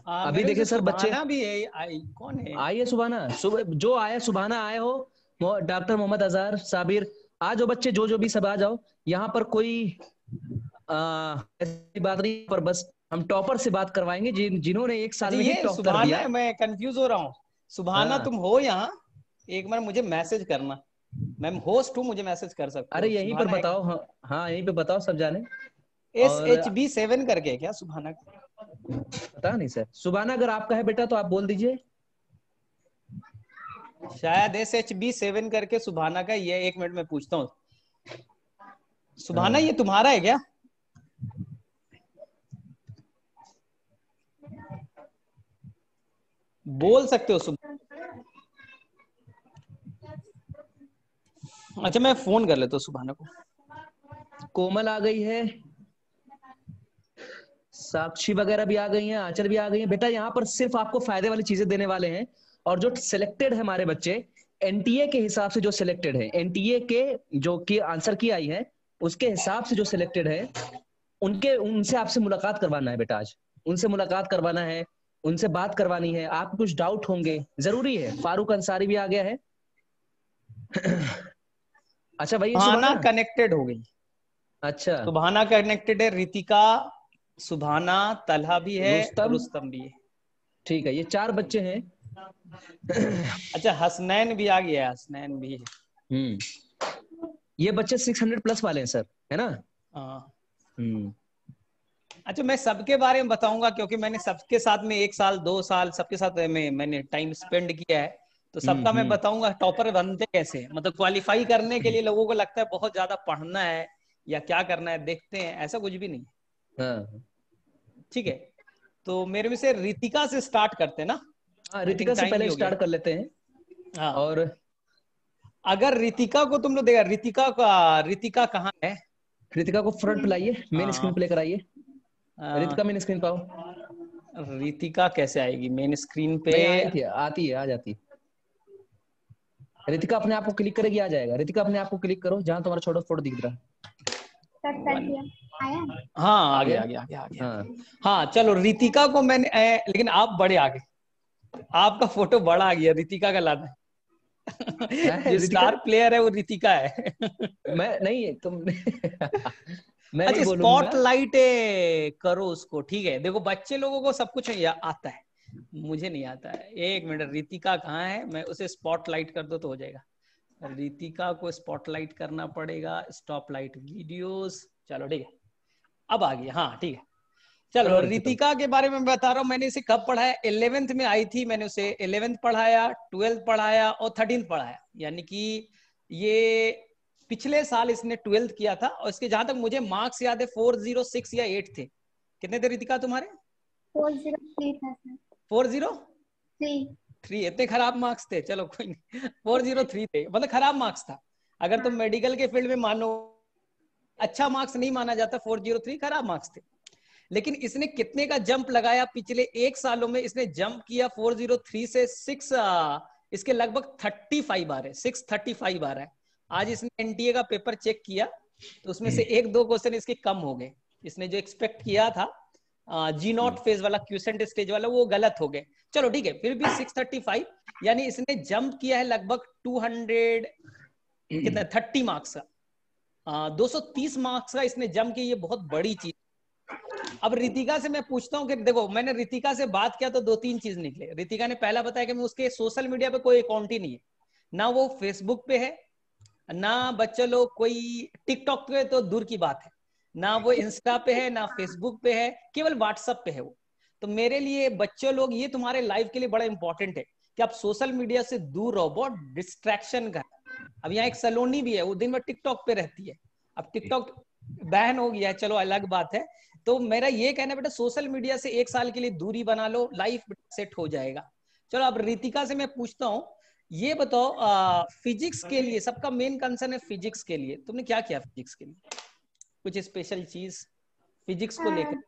अभी देखिए सर बच्चे सुभाना भी है, कौन है? आइए सुभाना, जो आया सुभाना आए हो, डॉक्टर मोहम्मद अजहर साबिर, आ जाओ बच्चे, जो जो भी सब आ जाओ। यहाँ पर कोई ऐसी बात नहीं, पर बस हम टॉपर से बात करवाएंगे जिन्होंने एक अच्छा साल में ही ये टॉप कर सुभाना दिया। है, मैं कंफ्यूज हो रहा हूँ। सुभाना हाँ तुम हो यहाँ? एक बार मुझे मैसेज करना, मैं होस्ट हूँ, मुझे मैसेज कर सकते अरे हो। यहीं पर सुभाना है? बताओ, हाँ हाँ यहीं पे बताओ, सब जाने। और SHB7 करके है क्या सुभाना का? पता नहीं सर, सुभाना अगर आपका है बेटा तो आप बोल दीजिए। शायद SHB7 करके सुभाना का ये, 1 मिनट में पूछता हूँ। सुभाना हाँ ये तुम्हारा है क्या? बोल सकते हो अच्छा मैं फोन कर लेता हूँ सुभाना को। कोमल आ गई है, साक्षी वगैरह भी आ गई हैं, आंचल भी आ गई हैं। बेटा यहाँ पर सिर्फ आपको फायदे वाली चीजें देने वाले हैं। और जो सिलेक्टेड है हमारे बच्चे, एनटीए के हिसाब से जो सिलेक्टेड है, एनटीए के जो की आंसर की आई है उसके हिसाब से जो सिलेक्टेड है, उनके उनसे आपसे मुलाकात करवाना है बेटा आज। उनसे मुलाकात करवाना है, उनसे बात करवानी है। आपको कुछ डाउट होंगे, जरूरी है। फारूक अंसारी भी आ गया है। अच्छा वही सुभाना सुभाना ना। कनेक्टेड हो गई। अच्छा सुभाना कनेक्टेड है, रितिका, सुभाना, तलहा भी है, रुस्तम, रुस्तम भी है। ठीक है, ये 4 बच्चे हैं। अच्छा हसनैन भी आ गया, हसनैन भी है। ये बच्चे 600 प्लस वाले हैं सर, है ना। हाँ। हम्म अच्छा मैं सबके बारे में बताऊंगा, क्योंकि मैंने सबके साथ में 1 साल 2 साल सबके साथ में मैंने टाइम स्पेंड किया है। तो सबका मैं हम्म। बताऊंगा टॉपर बनते कैसे हैं। मतलब क्वालिफाई करने के लिए लोगों को लगता है बहुत ज्यादा पढ़ना है या क्या करना है, देखते हैं, ऐसा कुछ भी नहीं। हाँ ठीक है, तो मेरे में से रितिका से स्टार्ट करते हैं ना। हाँ, आई रितिका थिंक से टाइम भी पहले हो गया। स्टार्ट कर लेते हैं। हाँ, और अगर रितिका को तुम लोग देखा, रितिका कहाँ है? रितिका को फ्रंट पे लाइए, मेन स्क्रीन हाँ, पे लेकर आइए। रितिका मेन स्क्रीन पाओ। रितिका कैसे आएगी मेन स्क्रीन पे? नहीं आई थी, आती है, आ जाती है। रितिका अपने आप को क्लिक करेगी, आ जाएगा। रितिका अपने आप को क्लिक करो जहां तुम्हारा छोटा फोटो दिख रहा है। कर दिया। आया। हाँ आ आ गया। गया आ गया आ गया आ गया। हाँ हाँ चलो, रितिका को मैंने लेकिन आप बड़े आ गए, आपका फोटो बड़ा आ गया, रितिका का लाना। है जो रितिका। स्टार प्लेयर है वो रितिका है। मैं नहीं, तुम मैं नहीं अच्छा बोलूंगा। स्पॉटलाइट करो उसको, ठीक है। देखो बच्चे लोगों को सब कुछ आता है, मुझे नहीं आता है। 1 मिनट, रितिका कहाँ है? मैं उसे स्पॉटलाइट कर दो तो हो जाएगा। रितिका को स्पॉटलाइट करना पड़ेगा, स्टॉप लाइट वीडियोस। चलो ठीक है, अब आ गया। हाँ ठीक है, चलो। पढ़ो रितिका। रितिका के बारे में बता रहा हूँ। मैंने इसे कब पढ़ाया? 11th में आई थी, मैंने उसे 11th पढ़ाया, 12th पढ़ाया और 13th पढ़ाया। यानी कि ये पिछले साल इसने 12th किया था। और इसके जहां तक मुझे मार्क्स याद है 406 या 8 थे। कितने थे रितिका तुम्हारे? 403 था सर। 403? 3। इतने खराब मार्क्स थे? चलो कोई नहीं, 403 थे, मतलब खराब मार्क्स था। अगर तुम मेडिकल के फील्ड में मानो, अच्छा मार्क्स नहीं माना जाता। 403 खराब मार्क्स थे। लेकिन इसने कितने का जंप लगाया पिछले 1 सालों में? इसने जंप किया 403 से 6, इसके लगभग 35 आ रहे हैं, 635 आ रहा है। आज इसने एनटीए का पेपर चेक किया तो उसमें से 1-2 क्वेश्चन इसके कम हो गए। इसने जो एक्सपेक्ट किया था G0 फेज वाला, क्यूसेंट स्टेज वाला, वो गलत हो गए। चलो ठीक है, फिर भी 635, यानी इसने जंप किया है लगभग 200, कितना, 30 मार्क्स का। 230 मार्क्स का इसने जंप किया, ये बहुत बड़ी चीज। अब रितिका से मैं पूछता हूँ कि देखो, मैंने रितिका से बात किया तो 2-3 चीज निकले। रितिका ने पहला बताया कि मैं उसके सोशल मीडिया पे कोई अकाउंट ही नहीं है, ना वो फेसबुक पे है, ना बच्चे लोग कोई टिकटॉक पे तो दूर की बात है, ना वो इंस्टा पे है, ना फेसबुक पे है, केवल व्हाट्सएप पे है वो। तो मेरे लिए बच्चों लोग, ये तुम्हारे लाइफ के लिए बड़ा इंपॉर्टेंट है कि आप सोशल मीडिया से दूर रहो, बहुत डिस्ट्रैक्शन का। अब यहाँ एक सलोनी भी है, वो दिन भर टिकटॉक पे रहती है। अब टिकटॉक बैन हो गया है, चलो अलग बात है। तो मेरा ये कहना है बेटा, सोशल मीडिया से 1 साल के लिए दूरी बना लो, लाइफ सेट हो जाएगा। चलो अब रितिका से मैं पूछता हूँ, ये बताओ, फिजिक्स के लिए सबका मेन कंसर्न है। फिजिक्स के लिए तुमने क्या किया? फिजिक्स के लिए कुछ स्पेशल चीज फिजिक्स को लेकर?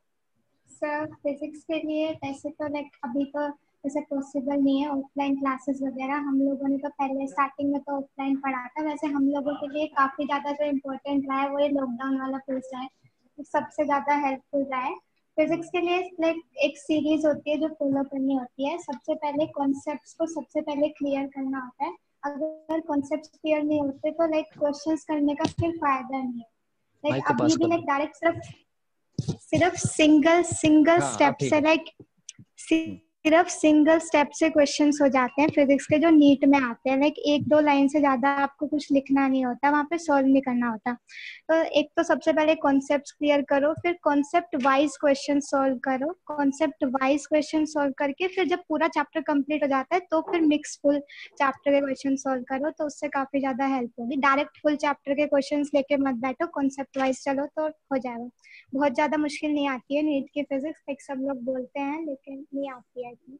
सर फिजिक्स के लिए वैसे तो लाइक अभी तो जैसे पॉसिबल नहीं है ऑफलाइन क्लासेस वगैरह। हम लोगों ने तो पहले स्टार्टिंग में तो ऑफलाइन पढ़ा था। वैसे हम लोगों के लिए काफी ज्यादा जो इम्पोर्टेंट रहा है वो ये लॉकडाउन वाला फेज रहा है, तो सबसे ज्यादा हेल्पफुल रहा है। फिजिक्स के लिए लाइक एक सीरीज होती है जो फॉलो करनी होती है। सबसे पहले कॉन्सेप्ट्स को सबसे पहले क्लियर करना होता है। अगर कॉन्सेप्ट्स क्लियर नहीं होते तो लाइक क्वेश्चंस करने का फिर फायदा नहीं है। लाइक माइक को अभी पास भी कर लाइक दो। डायरेक्ट सिर्फ सिंगल सिंगल हाँ अब स्टेप ठीक से है। लाइक हम्म, सिर्फ सिंगल स्टेप से क्वेश्चंस हो जाते हैं फिजिक्स के जो नीट में आते हैं। लाइक एक दो लाइन से ज्यादा आपको कुछ लिखना नहीं होता, वहां पे सॉल्व नहीं करना होता। तो एक तो सबसे पहले कॉन्सेप्ट क्लियर करो, फिर कॉन्सेप्ट वाइज क्वेश्चन सॉल्व करो। कॉन्सेप्ट वाइज क्वेश्चन सॉल्व करके फिर जब पूरा चैप्टर कंप्लीट हो जाता है तो फिर मिक्स फुल चैप्टर के क्वेश्चन सॉल्व करो, तो उससे काफी ज्यादा हेल्प होगी। डायरेक्ट फुल चैप्टर के क्वेश्चन लेके मत बैठो, कॉन्सेप्ट वाइज चलो तो हो जाएगा। बहुत ज्यादा मुश्किल नहीं आती है नीट की फिजिक्स, लाइक सब लोग बोलते हैं लेकिन नहीं आती है इतनी।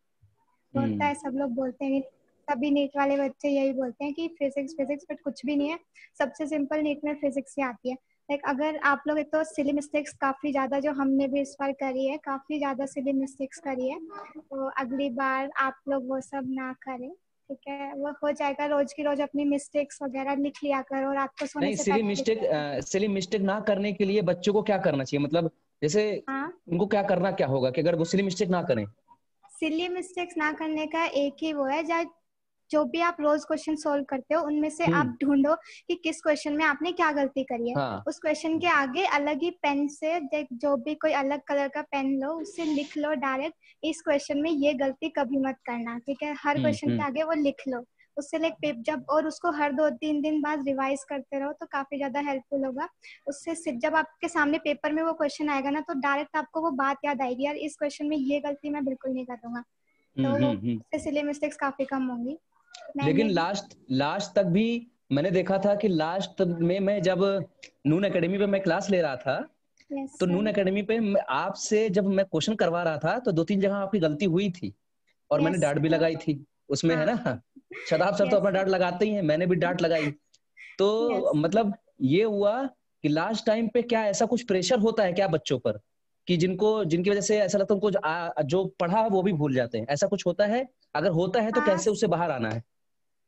होता हम्म। है, सब लोग बोलते हैं, सभी नीट वाले बच्चे यही बोलते हैं कि फिजिक्स फिजिक्स, बट कुछ भी नहीं है। सबसे सिंपल नीट में फिजिक्स ही आती है। लाइक अगर आप लोग, एक तो सिली मिस्टेक्स काफी ज्यादा जो हमने भी इस बार करी है, काफी ज्यादा सिली मिस्टेक्स करी है, तो अगली बार आप लोग वो सब ना करें, ठीक है? वो हो जाएगा। रोज की रोज अपनी मिस्टेक्स वगैरह लिख लिया करो और आपको सोने नहीं, से पहले लिख लिया करो। सिली मिस्टेक ना करने के लिए बच्चों को क्या करना चाहिए, मतलब जैसे हाँ, उनको क्या करना क्या होगा कि अगर वो सिली मिस्टेक ना करें? सिली मिस्टेक्स ना करने का एक ही वो है, चाहे जो भी आप रोज क्वेश्चन सोल्व करते हो उनमें से हम्म। आप ढूंढो कि किस क्वेश्चन में आपने क्या गलती करी है। हाँ। उस क्वेश्चन के आगे अलग ही पेन से जो भी कोई अलग कलर का पेन लो, उससे लिख लो डायरेक्ट, इस क्वेश्चन में ये गलती कभी मत करना, ठीक है? हर क्वेश्चन के हम्म। आगे वो लिख लो। उससे लाइक जब, और उसको हर 2-3 दिन बाद रिवाइज करते रहो तो काफी ज्यादा हेल्पफुल होगा। उससे जब आपके सामने पेपर में वो क्वेश्चन आएगा ना, तो डायरेक्ट आपको वो बात याद आएगी, यार इस क्वेश्चन में ये गलती मैं बिल्कुल नहीं करूंगा। तो हम्म। उससे सिली मिस्टेक्स काफी कम होंगी। लेकिन मैंने लास्ट लास्ट तक भी मैंने देखा था कि लास्ट में मैं जब नून एकेडमी पे मैं क्लास ले रहा था, यस तो नून सर, एकेडमी पे आपसे जब मैं क्वेश्चन करवा रहा था तो 2-3 जगह आपकी गलती हुई थी और मैंने यस डांट भी सर, लगाई थी उसमें, है हाँ, ना? शदाब सर तो यस अपना सर, डांट लगाते ही हैं, मैंने भी डांट लगाई। तो यस। मतलब ये हुआ कि लास्ट टाइम पे क्या ऐसा कुछ प्रेशर होता है क्या बच्चों पर, कि जिनकी वजह से ऐसा लगता है उनको जो पढ़ा वो भी भूल जाते हैं, ऐसा कुछ होता है? अगर होता है तो हाँ, कैसे उससे बाहर आना है,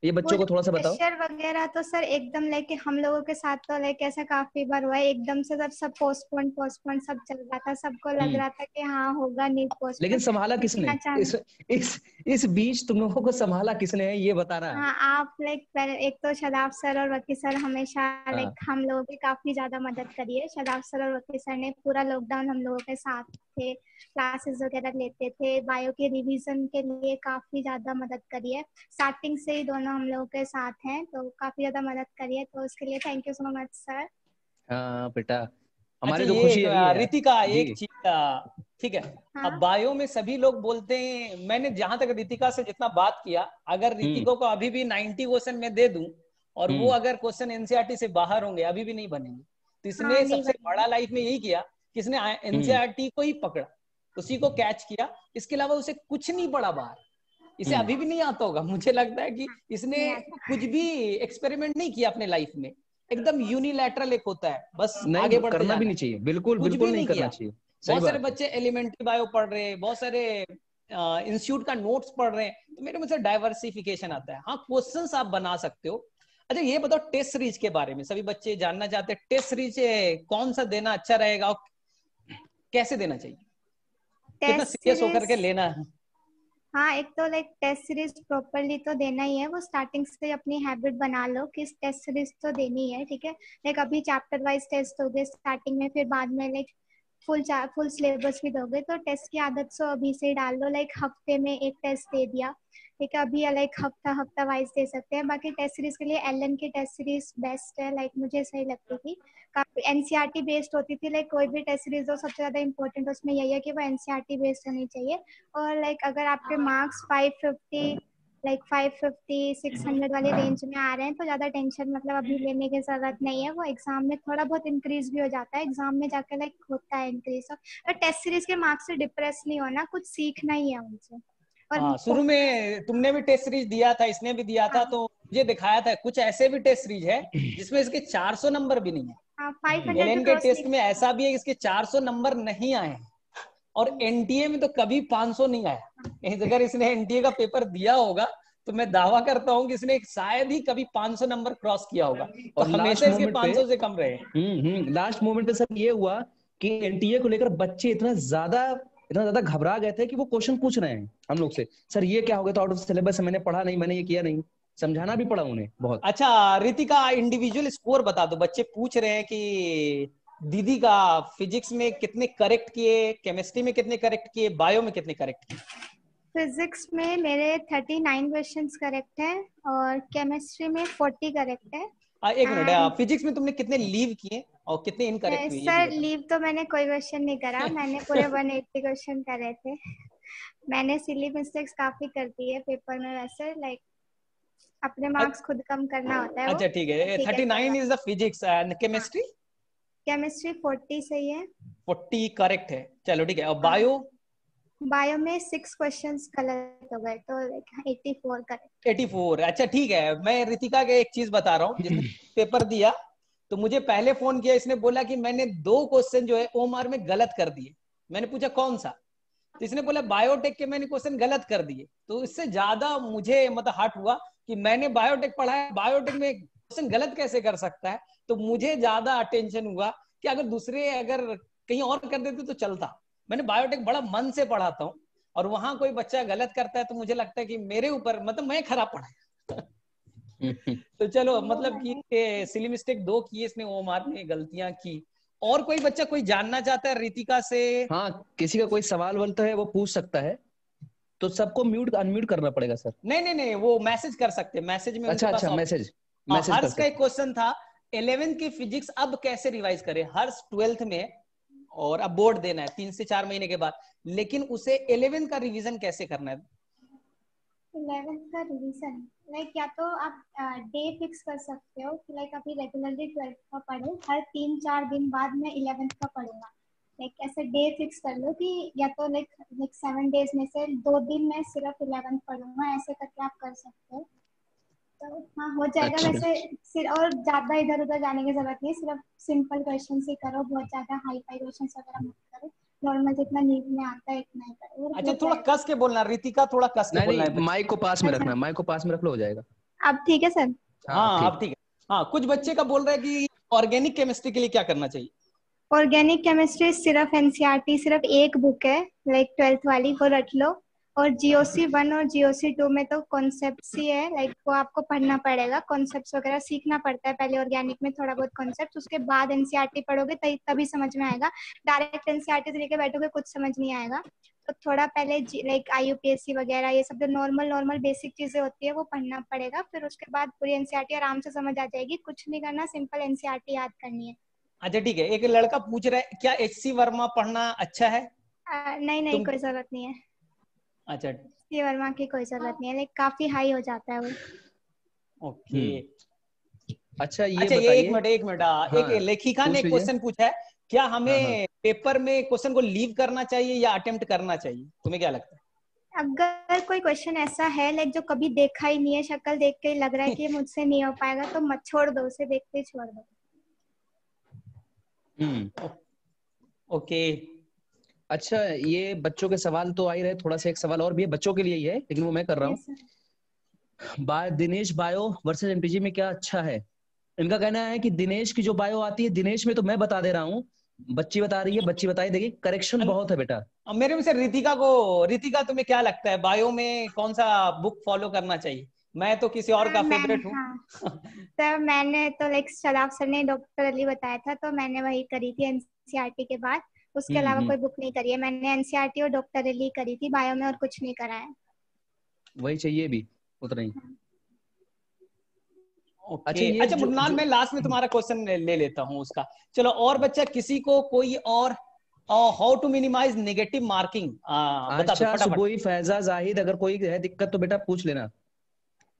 ये बच्चों कुछ को थोड़ा सा बताओ। प्रेशर वगैरह तो सर एकदम लाइक हम लोगों के साथ तो लाइक ऐसा काफी बार हुआ है, एकदम से सब पोस्टपोन पोस्टपोन सब चल रहा था, सबको लग हम्म। रहा था कि हाँ होगा नीट लेकिन पोस्टपोन, संभाला लेकिन किसने? अचानक। इस इस बीच तुम लोगों को संभाला किसने है, ये बताना है। हाँ, आप लाइक पहले एक तो शदाब सर और वकी सर हमेशा लाइक हाँ। हम लोगों की काफी ज्यादा मदद करी है। शदाब सर और वकी सर ने पूरा लॉकडाउन हम लोगों के साथ थे, क्लासेस वगैरह लेते थे, बायो के रिवीजन के लिए काफी ज्यादा मदद करी है। स्टार्टिंग से ही दोनों हम लोगों के साथ हैं, तो काफी ज्यादा मदद करी है, तो उसके लिए thank you so much sir. हाँ बेटा, अच्छा, हमारी तो ये खुशी यही है यार। रितिका जी। एक चीज, ठीक है। अब हाँ, बायो में सभी लोग बोलते हैं, मैंने जहां तक रितिका से जितना बात किया, अगर हम्म। रितिका को अभी भी 90 क्वेश्चन में दे दूं और वो हम्म। अगर क्वेश्चन एनसीईआरटी से बाहर होंगे अभी भी नहीं बनेंगे। तो हाँ इसने नहीं सबसे बनेगा। बड़ा लाइफ में यही किया कि इसने हम्म। एनसीईआरटी को ही पकड़ा, उसी को कैच किया, इसके अलावा उसे कुछ नहीं पढ़ा बाहर। इसे हम्म। अभी भी नहीं आता होगा, मुझे लगता है कि इसने नहीं आता। कुछ भी एक्सपेरिमेंट नहीं किया अपने लाइफ में। एकदम यूनिलैटरल एक होता है, बस आगे नहीं बढ़ते करना भी जाना नहीं है, चाहिए, बिल्कुल कुछ बिल्कुल भी नहीं नहीं करना किया। चाहिए। सही बहुत सारे बात है। बच्चे एलिमेंट्री बायो पढ़ रहे हैं, बहुत सारे इंस्टीट्यूट का नोट्स पढ़ रहे हैं, तो मेरे मुझसे डाइवर्सिफिकेशन आता है। हाँ, क्वेश्चंस आप बना सकते हो। अच्छा, ये बताओ टेस्ट सीरीज के बारे में, सभी बच्चे जानना चाहते हैं टेस्ट सीरीज कौन सा देना अच्छा रहेगा और कैसे देना चाहिए, कितना टेस्ट सीरियस होकर के सीरीज, लेना है। हाँ एक तो लाइक टेस्ट सीरीज प्रॉपरली तो देना ही है, वो स्टार्टिंग से अपनी हैबिट बना लो कि टेस्ट सीरीज तो देनी है, ठीक है? लाइक अभी चैप्टर वाइज टेस्ट हो गए स्टार्टिंग में, फिर बाद में लाइक फुल सिलेबस भी दोगे, तो टेस्ट की आदत सो अभी से ही डाल लो। लाइक हफ्ते में एक टेस्ट दे दिया, ठीक है? अभी लाइक हफ्ता हफ्ता वाइज दे सकते हैं। बाकी टेस्ट सीरीज के लिए एलन की टेस्ट सीरीज बेस्ट है, लाइक मुझे सही लगती थी, काफी एनसीईआरटी बेस्ड होती थी। लाइक कोई भी टेस्ट सीरीज हो, सबसे ज्यादा इंपॉर्टेंट उसमें यही है कि वो एनसीईआरटी बेस्ड होनी चाहिए। और लाइक अगर आपके मार्क्स 550 लाइक 550 600 वाले रेंज में आ रहे हैं तो ज्यादा टेंशन मतलब अभी लेने की जरूरत नहीं है। वो एग्जाम में थोड़ा बहुत इंक्रीज भी हो जाता है, एग्जाम में जाकर लाइक होता है इंक्रीज। और टेस्ट सीरीज के मार्क्स से डिप्रेस नहीं होना, कुछ सीखना ही है उनसे। और हाँ, शुरू में तुमने भी टेस्ट सीरीज दिया था, इसने भी दिया था, हाँ, तो मुझे दिखाया था कुछ ऐसे भी टेस्ट सीरीज है जिसमें इसके 400 नंबर भी नहीं है। हाँ 500 भी एलएन के क्रॉस नहीं टेस्ट में करना। ऐसा भी है कि इसके 400 नंबर नहीं आए हैं, और एनटीए में तो कभी 500 नहीं आया। अगर इसने एनटीए का पेपर दिया होगा तो मैं दावा करता हूँ कि इसने शायद ही कभी 500 नंबर क्रॉस किया होगा, तो और हमेशा इसके 500 से कम रहे। लास्ट मोमेंट पे सर ये हुआ कि एनटीए को लेकर बच्चे इतना ज्यादा घबरा गए थे कि वो क्वेश्चन पूछ रहे हैं हम लोग से, सर ये क्या हो गया, तो आउट ऑफ सिलेबस है, मैंने पढ़ा नहीं, मैंने ये किया नहीं। समझाना भी पड़ा उन्हें बहुत। अच्छा रितिका, इंडिविजुअल स्कोर बता दो। बच्चे पूछ रहे हैं कि दीदी का फिजिक्स में कितने करेक्ट किए, केमिस्ट्री में कितने करेक्ट किए, बायो में कितने करेक्ट किए? फिजिक्स में मेरे 39 क्वेश्चंस करेक्ट है और केमिस्ट्री में 40 करेक्ट है। एक मिनट, And फिजिक्स में तुमने कितने लीव किए और कितने इनकरेक्ट हुए, ये भी सर बताओ। लीव तो मैंने कोई क्वेश्चन नहीं करा, मैंने पूरे 180 क्वेश्चन करे थे। मैंने सिली मिस्टेक्स काफी कर दी है पेपर में, वैसे लाइक अपने मार्क्स खुद कम करना होता है। अच्छा ठीक है, 39 is the physics and chemistry? Chemistry 40 सही है। 40 करेक्ट है, चलो ठीक है। और बायो? बायो में 6 क्वेश्चंस गलत हो गए तो लाइक 84 करेक्ट। 84, अच्छा ठीक है। मैं रितिका के एक चीज बता रहा हूँ, जिसने पेपर दिया तो मुझे पहले फोन किया, इसने बोला कि मैंने 2 क्वेश्चन जो है ओमार में गलत कर दिए। मैंने पूछा कौन सा, तो इसने बोला बायोटेक के मैंने क्वेश्चन गलत कर दिए। तो इससे ज्यादा मुझे मतलब हर्ट हुआ कि मैंने बायोटेक पढ़ा है, बायोटेक में क्वेश्चन गलत कैसे कर सकता है। तो मुझे ज्यादा अटेंशन हुआ कि अगर दूसरे अगर कहीं और कर देते तो चलता। मैंने बायोटेक बड़ा मन से पढ़ाता हूँ, और वहां कोई बच्चा गलत करता है तो मुझे लगता है कि मेरे ऊपर मतलब मैं खराब पढ़ा। तो चलो मतलब कि सिली मिस्टेक 2 की इसने, ओमार ने गलतियां की। और कोई बच्चा कोई जानना चाहता है रितिका से? हाँ, किसी का कोई सवाल वल तो है वो पूछ सकता है, तो सबको म्यूट अनम्यूट करना पड़ेगा सर? नहीं, वो मैसेज कर सकते हैं, मैसेज में उनके पास अच्छा, मैसेज कर हर्ष का सकते। एक क्वेश्चन था, 11th की फिजिक्स अब कैसे रिवाइज करे। हर्ष 12th में और अब बोर्ड देना है 3 से 4 महीने के बाद, लेकिन उसे 11th का रिवीजन कैसे करना है? 11th का रिवीजन लाइक या तो आप डे फिक्स कर सकते हो कि लाइक अभी रेगुलरली 12th का पढ़ो, हर 3-4 दिन बाद में 11th का पढ़ूंगा। लाइक ऐसे डे फिक्स कर लो कि या तो लाइक 7 डेज में से 2 दिन में सिर्फ 11th पढ़ूंगा, ऐसे करके आप कर सकते हो। तो हाँ हो जाएगा। अच्छा। वैसे सिर्फ और ज्यादा इधर उधर जाने की जरूरत नहीं, सिर्फ सिंपल क्वेश्चन ही करो, बहुत ज्यादा हाई फाई क्वेश्चन वगैरह मत करो, नॉर्मल जितना नींद में आता है इतना ही करो। अच्छा थोड़ा कस के बोलना रितिका, थोड़ा कस के बोलना है नहीं, बच्चे। माइक को पास में अच्छा रखना, माइक को पास में रख लो, हो जाएगा। अब ठीक है सर? हाँ ठीक। अब ठीक है। हाँ कुछ बच्चे का बोल रहा है कि ऑर्गेनिक केमिस्ट्री के लिए क्या करना चाहिए? ऑर्गेनिक केमिस्ट्री सिर्फ एनसीईआरटी, सिर्फ एक बुक है लाइक 12th वाली, वो रट लो। और जीओसी 1 और जीओसी 2 में तो कॉन्सेप्ट्स ही है, लाइक वो आपको पढ़ना पड़ेगा, कॉन्सेप्ट्स वगैरह सीखना पड़ता है पहले ऑर्गेनिक में थोड़ा बहुत कॉन्सेप्ट, उसके बाद एनसीईआरटी पढ़ोगे तभी समझ में आएगा। डायरेक्ट एनसीईआरटी से लेके बैठोगे कुछ समझ नहीं आएगा। तो थोड़ा पहले लाइक आईयूपीएससी वगैरह ये सब जो नॉर्मल बेसिक चीजें होती है वो पढ़ना पड़ेगा, फिर उसके बाद पूरी एनसीईआरटी आराम से समझ आ जाएगी। कुछ नहीं करना, सिंपल एनसीईआरटी याद करनी है। अच्छा ठीक है, एक लड़का पूछ रहा है क्या एचसी वर्मा पढ़ना अच्छा है? नहीं कोई जरूरत नहीं है, अच्छा एचसी वर्मा की कोई जरूरत नहीं है, लाइक काफी हाई हो जाता है वो। ओके। अच्छा ये अच्छा ये बताइए। एक मिनट एक लेखिका ने पूछ लीजिए। क्वेश्चन पूछा है, क्या हमें हाँ। पेपर में क्वेश्चन को लीव करना चाहिए या अटेम्प्ट करना चाहिए? तुम्हें क्या लगता है? अगर कोई क्वेश्चन ऐसा है लाइक जो कभी देखा ही नहीं है, शक्ल देख के ही लग रहा है कि ये मुझसे नहीं हो पाएगा, तो मत छोड़ दो उसे, देखते ही छोड़ दो। ओके। अच्छा, ये बच्चों के सवाल तो आ ही रहे, थोड़ा सा एक सवाल और भी है बच्चों के लिए ही है, लेकिन वो मैं कर रहा हूँ। दिनेश बायो वर्सेस एमपीजी में क्या अच्छा है? इनका कहना है कि दिनेश की जो बायो आती है, दिनेश में तो मैं बता दे रहा हूँ, बच्ची बता रही है, बच्ची बताई देगी, करेक्शन बहुत है बेटा। अब मेरे में से रितिका तुम्हें क्या लगता है बायो में कौन सा बुक फॉलो करना चाहिए? मैं तो किसी और का फेवरेट हूँ। हाँ सर, मैंने तो लाइक शराब सर ने डॉक्टर अली बताया था तो मैंने वही करी थी एनसीईआरटी के बाद, उसके अलावा कोई बुक नहीं करी है मैंने। एनसीईआरटी और डॉक्टर अली करी थी बायो में, और कुछ नहीं करा है। वही चाहिए भी उतना ही। ओके अच्छा मुन्नाल, मैं लास्ट में तुम्हारा क्वेश्चन ले लेता हूँ उसका। चलो और बच्चा किसी को कोई और how to minimise negative marking बता दो फटाफट। सुबोई, फैजा, जाहिद, अगर कोई है दिक्कत तो बेटा पूछ लेना,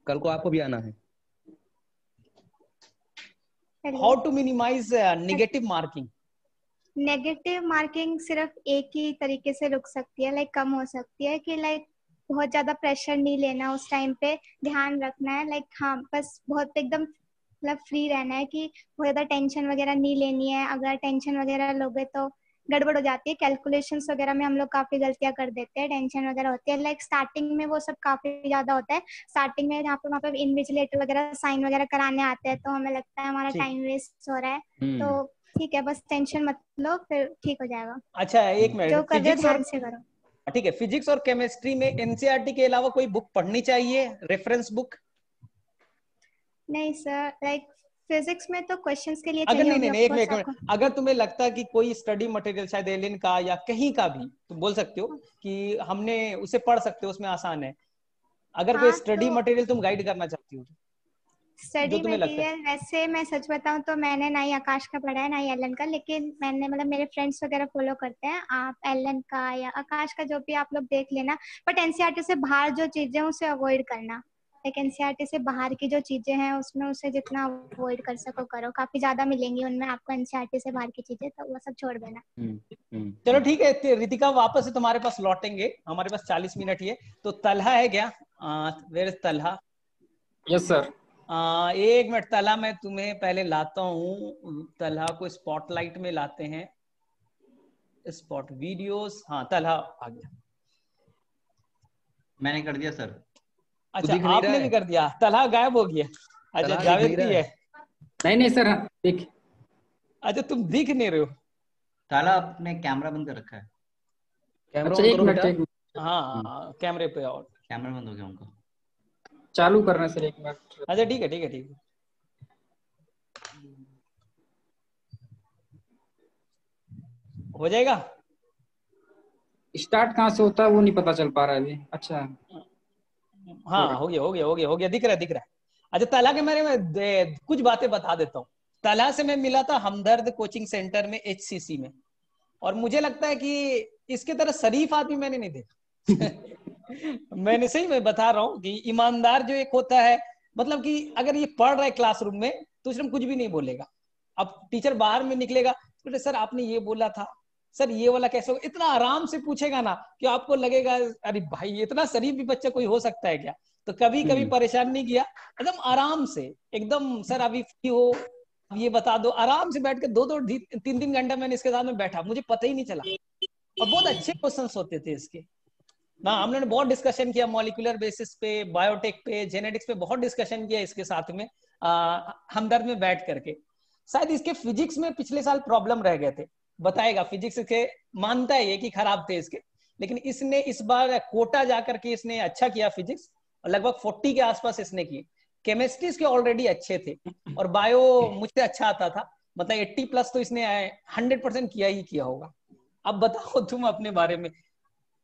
कल को आपको भी आना है। How to minimise negative marking? Negative marking सिर्फ एक ही तरीके से रुक सकती है, लाइक कम हो सकती है कि लाइक बहुत ज्यादा प्रेशर नहीं लेना उस टाइम पे, ध्यान रखना है लाइक हाँ बस बहुत एकदम मतलब फ्री रहना है कि बहुत ज्यादा टेंशन वगैरह नहीं लेनी है। अगर टेंशन वगैरह लोगे तो गड़बड़ हो जाती है, कैलकुलेशंस वगैरह में हम लोग काफी गलतियां कर देते हैं, टेंशन वगैरह होती है। लाइक स्टार्टिंग में वो सब काफी ज्यादा होता है, स्टार्टिंग में वहाँ पे इन्विजिलेटर वगैरह साइन वगैरह कराने आते हैं तो हमें लगता है हमारा टाइम वेस्ट हो रहा है, तो ठीक है, बस टेंशन मत लो, फिर ठीक हो जाएगा। अच्छा एक जो मिनट, कर रहे हो फिजिक्स और ध्यान से करो। ठीक है, फिजिक्स और केमिस्ट्री में एनसीईआरटी के अलावा कोई बुक पढ़नी चाहिए, रेफरेंस बुक? नहीं सर, लाइक फिजिक्स में तो क्वेश्चंस के लिए अगर चाहिए नहीं होगी नहीं ऑफ नहीं, एक कोर्स मिनट, आपको। अगर तुम्हें लगता है कि कोई स्टडी मटेरियल शायद एलियन का या कहीं का भी, तुम बोल सकते हो कि हमने उसे पढ़ सकते हो, उसमें आसान है। अगर कोई हाँ स्टडी तो मटेरियल तुम गाइड करना चाहती हो जो स्टडी तुम्हें लगता है। मटेरियल वैसे मैं सच बताऊं तो मैंने ना ही आकाश का पढ़ा है ना ही एलन का, लेकिन मैंने मतलब मेरे फ्रेंड्स वगैरह फॉलो करते हैं। आप एलन का या आकाश का जो भी आप लोग देख लेना, बट एनसीईआरटी से बाहर जो चीजें हैं उसे अवॉइड करना। लाइक एनसीईआरटी से बाहर की जो चीजें हैं उसमें उसे जितना अवॉइड कर सको करो, काफी ज्यादा मिलेंगी उनमें आपको एनसीईआरटी से बाहर की चीजें, तो वो सब छोड़ देना। चलो ठीक है रितिका, वापस से तुम्हारे पास लौटेंगे, हमारे पास 40 मिनट ही है। तो तलहा है क्या? Where is Talha? Yes sir. एक मिनट तलहा, मैं तुम्हें पहले लाता हूँ, तलहा को स्पॉटलाइट में लाते हैं, स्पॉट वीडियोस। हाँ तलहा आ गया। मैंने कर दिया सर। अच्छा दिख नहीं रहा आपने भी है? कर दिया, तलहा गायब हो गया। अच्छा तलहा दिख जावेद नहीं भी रहा है। नहीं नहीं सर, देख। अच्छा तुम दिख नहीं रहे हो। ताला आपने कैमरा बंद कर रखा है। कैमरा अच्छा ऑन एक करो मिनट, बेटा। एक मिनट हाँ कैमरे पे और। कैमरा बंद हो गया उनका। चालू करना है सर, एक मिनट। अच्छा ठीक है ठीक है ठीक है। हो जाएगा। स्टार्ट कहाँ से होता है वो नहीं पता चल पा रहा है अभी। अच्छा हाँ हो गया हो गया हो गया हो गया, दिख रहा है दिख रहा है। अच्छा तला के बारे में कुछ बातें बता देता हूँ। तला से मैं मिला था हमदर्द कोचिंग सेंटर में, एचसीसी में, और मुझे लगता है कि इसके तरह शरीफ आदमी मैंने नहीं देखा। मैंने सही में बता रहा हूँ कि ईमानदार जो एक होता है, मतलब कि अगर ये पढ़ रहा है क्लासरूम में तो उसमें कुछ भी नहीं बोलेगा। अब टीचर बाहर में निकलेगा तो सर आपने ये बोला था, सर ये वाला कैसे हो, इतना आराम से पूछेगा ना कि आपको लगेगा अरे भाई इतना शरीफ भी बच्चा कोई हो सकता है क्या। तो कभी कभी परेशान नहीं किया, एकदम आराम से, एकदम सर अभी फ्री हो, अब ये बता दो, आराम से बैठ के 2-2 3-3 घंटा मैंने इसके साथ में बैठा, मुझे पता ही नहीं चला। और बहुत अच्छे क्वेश्चंस होते थे इसके ना। हम लोगों ने बहुत डिस्कशन किया मॉलिक्यूलर बेसिस पे, बायोटेक पे, जेनेटिक्स पे बहुत डिस्कशन किया इसके साथ में हमदर्द में बैठ करके। शायद इसके फिजिक्स में पिछले साल प्रॉब्लम रह गए थे, बताएगा फिजिक्स के, मानता है ये कि खराब थे इसके, लेकिन इसने इस बार कोटा जाकर के इसने अच्छा किया फिजिक्स, और लगभग 40 के आसपास इसने किए। केमिस्ट्री इसके ऑलरेडी अच्छे थे, और बायो मुझसे अच्छा आता था, मतलब 80+ तो इसने 100% किया ही किया होगा। अब बताओ तुम अपने बारे में,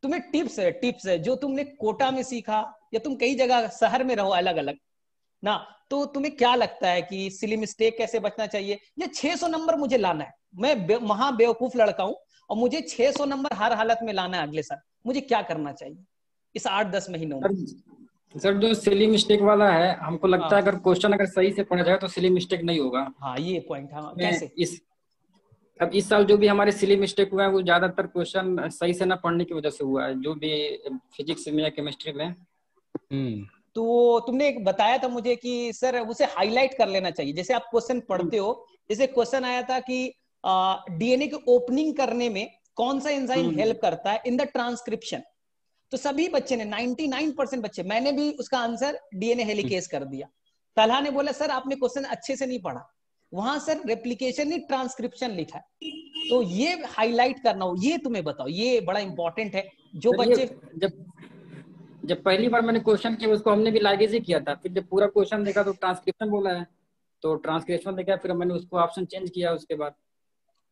तुम्हें टिप्स है जो तुमने कोटा में सीखा, या तुम कई जगह शहर में रहो अलग अलग ना, तो तुम्हें क्या लगता है कि सिली मिस्टेक कैसे बचना चाहिए, या 600 नंबर मुझे लाना है, मैं महा बेवकूफ लड़का हूं और मुझे 600 नंबर हर हालत में लाना है अगले साल, मुझे क्या करना चाहिए इस 8-10 महीनों में? सर जो सिली मिस्टेक वाला है, हमको लगता है अगर क्वेश्चन अगर सही से पढ़ा जाए तो सिली मिस्टेक नहीं होगा। हाँ ये पॉइंट, हाँ कैसे? अब इस साल जो भी हमारे सिली मिस्टेक हुआ है वो ज्यादातर क्वेश्चन सही से ना पढ़ने की वजह से हुआ है, जो भी फिजिक्स में या केमिस्ट्री में। तो तुमने एक बताया था मुझे कि सर उसे हाईलाइट कर लेना चाहिए, जैसे आप क्वेश्चन पढ़ते हो, जैसे क्वेश्चन आया था कि डीएनए की ओपनिंग करने में कौन सा एंजाइम हेल्प करता है इन द ट्रांसक्रिप्शन, तो सभी बच्चे ने 99% बच्चे, मैंने भी उसका आंसर डीएनए हेलिकेज कर दिया। तलहा ने बोला सर आपने क्वेश्चन अच्छे से नहीं पढ़ा, वहां सर रेप्लिकेशन नहीं ट्रांसक्रिप्शन लिखा है, तो ये हाईलाइट करना हो, ये तुम्हें बताओ, ये बड़ा इंपॉर्टेंट है जो बच्चे। जब पहली बार मैंने क्वेश्चन किया उसको हमने भी लाइगेज ही किया था, फिर जब पूरा क्वेश्चन देखा तो ट्रांसक्रिप्शन बोला है, तो ट्रांसक्रिप्शन देखा, फिर मैंने उसको ऑप्शन चेंज किया उसके बाद।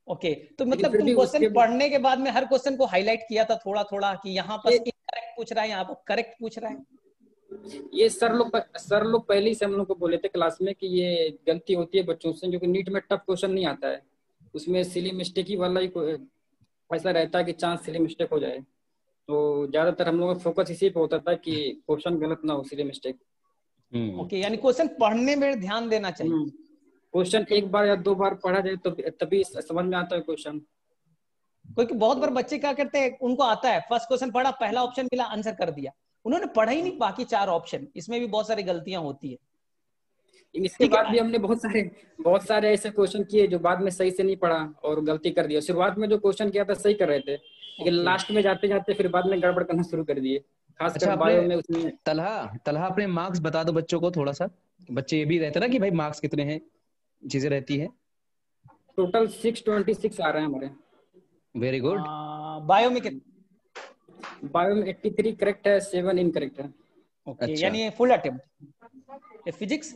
ओके तो मतलब तुम क्वेश्चन पढ़ने के बाद में हर क्वेश्चन को हाईलाइट किया था थोड़ा थोड़ा कि यहाँ पर इनकरेक्ट पूछ रहा है, यहाँ पर करेक्ट पूछ रहा है। ये सर लोग पहले ही से हम लोग को बोले थे क्लास में कि ये गलती होती है बच्चों से, क्योंकि नीट में टफ क्वेश्चन नहीं आता है, उसमें सिली मिस्टेक ही वाला ही ऐसा रहता है कि चांस सिली मिस्टेक हो जाए, तो ज्यादातर हम लोग का फोकस इसी पे होता था कि क्वेश्चन गलत ना हो, सिली मिस्टेक। ओके यानी क्वेश्चन पढ़ने में ध्यान देना चाहिए। क्वेश्चन एक बार या 2 बार पढ़ा जाए तो तभी समझ में आता है क्वेश्चन। क्योंकि बहुत बार बच्चे क्या करते हैं, उनको आता है फर्स्ट क्वेश्चन पढ़ा, पहला ऑप्शन मिला, आंसर कर दिया, उन्होंने पढ़ा ही नहीं बाकी 4 ऑप्शन, इसमें भी बहुत सारी गलतियां होती है। इसके बाद भी हमने बहुत सारे ऐसे क्वेश्चन किए जो बाद में सही से नहीं पढ़ा और गलती कर दिया। शुरुआत में जो क्वेश्चन किया था सही कर रहे थे, लेकिन लास्ट में जाते जाते फिर बाद में गड़बड़ करना शुरू कर दिए, खासकर बायो में। उसमें तलहा अपने मार्क्स बता दो बच्चों को थोड़ा सा, बच्चे ये भी रहते ना कि भाई मार्क्स कितने हैं, चीजें रहती है। टोटल 626 आ रहे हैं हमारे। Very good. बायो में कितने? बायो में 83 करेक्ट है, 7 इनकरेक्ट है। ओके, अच्छा। यानी फुल अटेम्प्ट। फिजिक्स?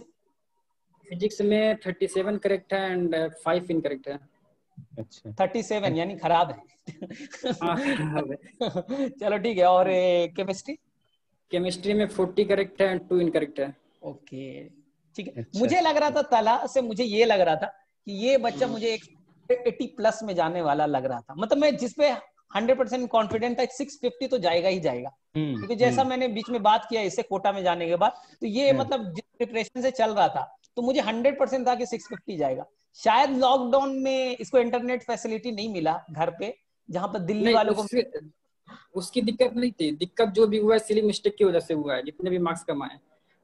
फिजिक्स में 37 करेक्ट है एंड 5 इनकरेक्ट है। अच्छा 37 यानी खराब है। हाँ खराब है। चलो ठीक है। और केमिस्ट्री? केमिस्ट्री में 40 करेक्ट है एंड 2 इनकरेक्ट है। ओके ठीक है। अच्छा। मुझे लग रहा था तला से, मुझे ये लग रहा था कि ये बच्चा मुझे 80 प्लस में जाने वाला लग रहा था। मतलब मैं जिसपे 100% कॉन्फिडेंट था 650 तो जाएगा ही जाएगा, क्योंकि जैसा मैंने बीच में बात किया इससे कोटा में जाने के बाद, तो ये मतलब जिस प्रिपरेशन से चल रहा था तो मुझे 100% था कि 650 जाएगा। शायद लॉकडाउन में इसको इंटरनेट फैसिलिटी नहीं मिला घर पे, जहां पर दिल्ली वालों को उसकी दिक्कत नहीं थी। दिक्कत जो भी हुआ है सिली मिस्टेक की वजह से हुआ है। जितने भी मार्क्स कमाए,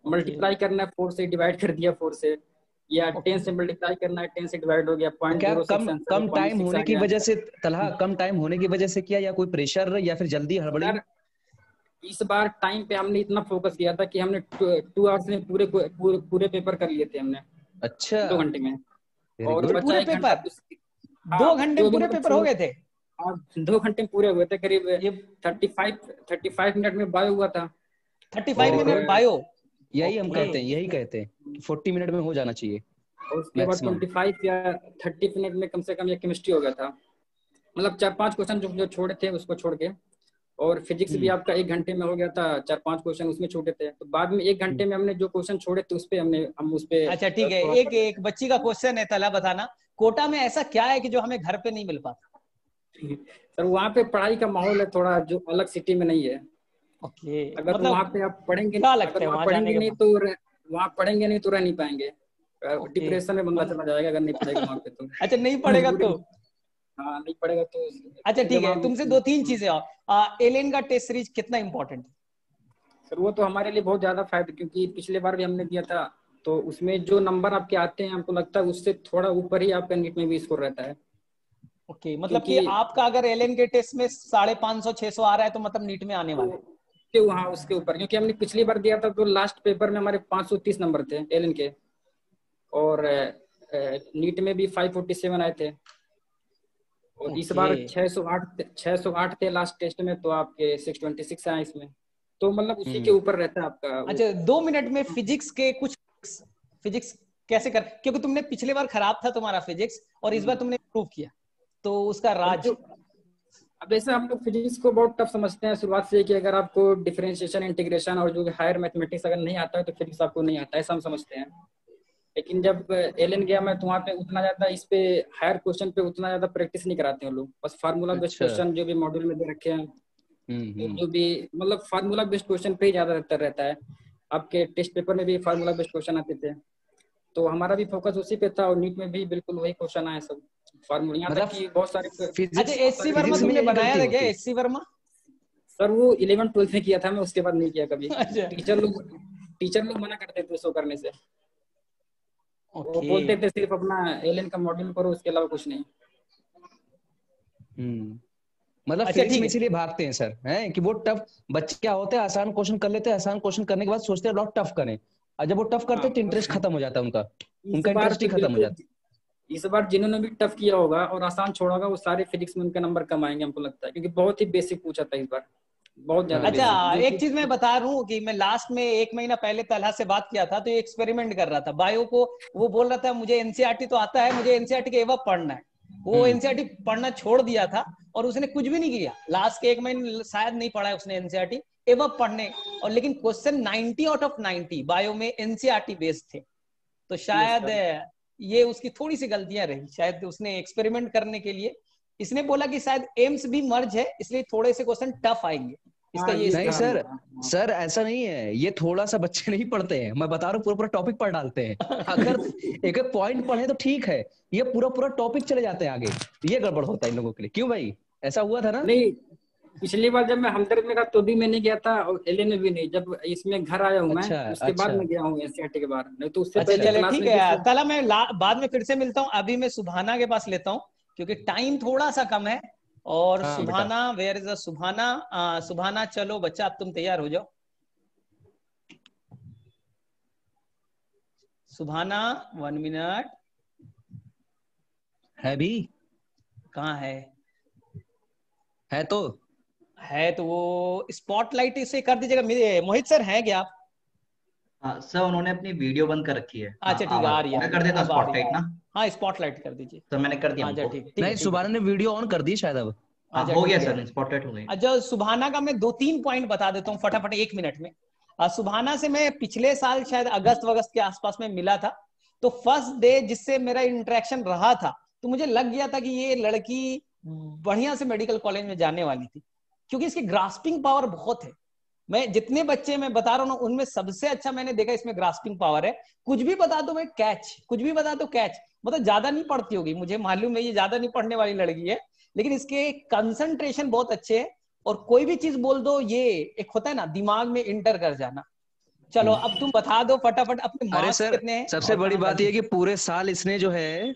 मल्टीप्लाई करना है 4 से, डिवाइड कर दिया 4 से, या 10 से मल्टीप्लाई करना है 10 से डिवाइड हो गया, क्या 0.06 कम आंसर कम टाइम 0.6 आ होने की गया। वजह से तलहा, कम टाइम होने की वजह से किया या कोई प्रेशर या फिर जल्दी हड़बड़ी? सर इस बार टाइम पे हमने इतना फोकस किया था कि हमने 2 आवर्स में पूरे पेपर कर लिए थे हमने। अच्छा 2 घंटे में। वेरी और गुड। बचा पूरे 1 घंटा पेपर हाँ, 2 घंटे जो में भी पूरे मतलब पेपर हो गए थे? हाँ 2 घंटे में पूरे हुए थे। करीब ये 35 मिनट में बायो हुआ था। 35 Very मिनट good. बायो? यही हम ओके। कहते हैं, यही कहते हैं 40 मिनट में हो जाना चाहिए और उसके बाद मैक्सिमम। 25 या 30 मिनट में कम से कम ये केमिस्ट्री हो गया था। मतलब 4-5 क्वेश्चन जो छोड़े थे उसको छोड़ के। और फिजिक्स भी आपका 1 घंटे में हो गया था, 4-5 क्वेश्चन उसमें छूटे थे। तो बाद में 1 घंटे में हमने जो क्वेश्चन छोड़े थे उस पे हम उस पे अच्छा ठीक है। थोड़ा एक बच्ची का क्वेश्चन है, तला बताना, कोटा में ऐसा क्या है कि जो हमें घर पे नहीं मिल पाता? सर वहाँ पे पढ़ाई का माहौल है थोड़ा जो अलग सिटी में नहीं है। ओके, अगर मतलब वहाँ पे आप पढ़ेंगे, क्या लगता अगर है वहाँ वहां जाने पढ़ेंगे के नहीं बाद? तो वहाँ पढ़ेंगे नहीं तो रह नहीं पाएंगे। ओके, डिप्रेशन में बंदा चला जाएगा अगर नहीं पढ़ेगा वहाँ पे तो। अच्छा नहीं पढ़ेगा मजबूरी तो? में। हाँ नहीं पढ़ेगा तो अच्छा ठीक जब है, हम तुमसे 2-3 चीजें और एलियन का टेस्ट सीरीज कितना इंपॉर्टेंट है? सर वो तो हमारे लिए बहुत ज्यादा फायदा, क्योंकि पिछले बार भी हमने दिया था तो उसमें जो नंबर आपके आते हैं हमको लगता है उससे थोड़ा ऊपर ही आपका नीट में भी स्कोर रहता है। ओके, मतलब कि क्योंकि आपका अगर एलियन के टेस्ट में 550-600 आ रहा है तो मतलब नीट में आने वाला है? हाँ उसके ऊपर, क्योंकि हमने पिछली बार दिया था तो लास्ट पेपर में हमारे 530 नंबर थे एलन के, और नीट में भी 547 आए थे। और इस ओके। बार 608 थे लास्ट टेस्ट में, तो आपके 626 आए इसमें। तो मतलब उसी के ऊपर रहता है आपका अच्छा 2 मिनट में फिजिक्स के कुछ, फिजिक्स कैसे कर, क्योंकि तुमने पिछले बार खराब था तुम्हारा फिजिक्स और इस बार तुमने इम्प्रूव किया, तो उसका राज? अब ऐसे हम लोग फिजिक्स को बहुत टफ समझते हैं शुरुआत से, कि अगर आपको डिफरेंशिएशन, इंटीग्रेशन और जो हायर मैथमेटिक्स अगर नहीं आता है तो फिजिक्स आपको नहीं आता है, ऐसा हम समझते हैं। लेकिन जब एलन गया मैं तो वहाँ पे उतना ज्यादा इस पे हायर क्वेश्चन पे उतना ज्यादा प्रैक्टिस नहीं कराते हैं लोग। बस फार्मूला बेस्ड अच्छा। क्वेश्चन जो भी मॉड्यूल में दे रखे हैं, तो जो भी मतलब फार्मूला बेस्ड क्वेश्चन पे ही ज्यादातर रहता है। आपके टेस्ट पेपर में भी फार्मूला बेस्ड क्वेश्चन आते थे, तो हमारा भी फोकस उसी पे था। और नीट में भी बिल्कुल वही क्वेश्चन आए सब फार्मूला, यहाँ तक मतलब कि बहुत सारे अच्छा एससी वर्मा फिजिक्स में तुमने यही बनाया गलती था क्या? होती है। एससी वर्मा? सर वो 11th-12th में किया था मैं, उसके बाद नहीं किया कभी। अच्छा टीचर लोग मना करते थे उसको करने से। वो ओके। बोलते थे सिर्फ अपना एलन का मॉड्यूल करो, उसके अलावा कुछ नहीं। मतलब अच्छा फिजिक्स ठीक में है। इसीलिए भागते हैं सर, हैं कि वो टफ बच्चे क्या होते हैं, आसान क्वेश्चन कर लेते हैं, आसान क्वेश्चन करने के बाद सोचते हैं बहुत टफ करें, और जब वो टफ करते हाँ हैं तो इंटरेस्ट खत्म हो जाता है उनका, इस उनका बार इंटरेस्ट ही तो खत्म हो बिल्कुल, जाता इस बार जिन्होंने भी टफ किया होगा और आसान छोड़ा होगा वो सारे फिजिक्स में उनके नंबर कम आएंगे हमको लगता है, क्योंकि बहुत ही बेसिक पूछा था इस बार, बहुत है। ज्यादा अच्छा बेसिक जो एक कि चीज मैं बता रहा हूँ कि मैं लास्ट में 1 महीना पहले तलहा से बात किया था, तो ये एक्सपेरिमेंट कर रहा था बायो को। वो बोल रहा था मुझे एनसीईआरटी तो आता है, मुझे एनसीईआरटी के एवब पढ़ना है। वो एनसीईआरटी पढ़ना छोड़ दिया था और उसने कुछ भी नहीं किया लास्ट के 1 महीने, शायद नहीं पढ़ा है उसने एनसीईआरटी, एवब पढ़ने। और लेकिन क्वेश्चन 90 आउट ऑफ 90 बायो में एनसीईआरटी बेस्ड थे। तो शायद ये उसकी थोड़ी सी गलतियां रही, शायद उसने एक्सपेरिमेंट करने के लिए, इसने बोला कि शायद एम्स भी मर्ज है इसलिए थोड़े से क्वेश्चन टफ आएंगे, इसका हाँ ये ये नहीं इस्तेमाल सर, किया। सर ऐसा नहीं है, ये थोड़ा सा बच्चे नहीं पढ़ते हैं, मैं बता रहा हूँ पूरा पूरा टॉपिक पढ़ डालते हैं। अगर एक एक पॉइंट पढ़े तो ठीक है, ये पूरा पूरा टॉपिक चले जाते हैं आगे, ये गड़बड़ होता है इन लोगों के लिए। क्यों भाई, ऐसा हुआ था ना? नहीं, पिछली बार जब मैं हमदर्द में था तो भी मैंने गया था, और एलन में भी नहीं। जब इसमें घर आया हूँ मैं अच्छा उसके बाद अच्छा में गया हूँ एनसीईआरटी के बारे, नहीं तो उससे अच्छा पहले चले क्लास ठीक में भी है, तला मैं बाद में फिर से मिलता हूँ। अभी मैं सुभाना के पास लेता हूँ क्योंकि टाइम थोड़ा सा कम है। और हाँ बेटा। Subhana, where is Subhana? सुभाना चलो बच्चा अब तुम तैयार हो जाओ। सुभाना 1 मिनट। है भी, कहाँ है तो। है तो वो स्पॉटलाइट इसे कर दीजिएगा। मोहित सर हैं क्या आप? सर उन्होंने अपनी वीडियो बंद कर रखी है। हाँ, अच्छा ठीक है, आ आवाज रही है, मैं कर देता हूँ अब आ रही स्पॉटलाइट है। ना। हाँ स्पॉटलाइट कर दीजिए। सर मैंने कर दिया अच्छा उनको। ठीक ठीक है नहीं, ठीक है सुभाना ठीक ने वीडियो ऑन कर दी शायद अब। है। अच्छा हो गया ठीक है। सर, स्पॉटलाइट हो गई। अच्छा सुभाना का मैं 2-3 पॉइंट बता देता हूँ फटाफट 1 मिनट में। सुभाना से मैं पिछले साल शायद अगस्त वगस्त के आसपास में मिला था। तो फर्स्ट डे जिससे मेरा इंटरेक्शन रहा था, तो मुझे लग गया था कि ये लड़की बढ़िया से मेडिकल कॉलेज में जाने वाली थी, क्योंकि इसकी ग्रास्पिंग पावर बहुत है। मैं जितने बच्चे मैं बता रहा हूँ ना, उनमें सबसे अच्छा मैंने देखा इसमें ग्रास्पिंग पावर है। कुछ भी बता दो मैं कैच, कुछ भी बता दो कैच। मतलब ज्यादा नहीं पढ़ती होगी, मुझे मालूम है ये ज्यादा नहीं पढ़ने वाली लड़की है, लेकिन इसके कंसंट्रेशन बहुत अच्छे है। और कोई भी चीज बोल दो, ये एक होता है ना दिमाग में इंटर कर जाना। चलो अब तुम बता दो फटाफट अपने अरे मार्क्स सर, कितने हैं सबसे और बड़ी कहाँ बात करते ये है कि पूरे साल इसने जो है,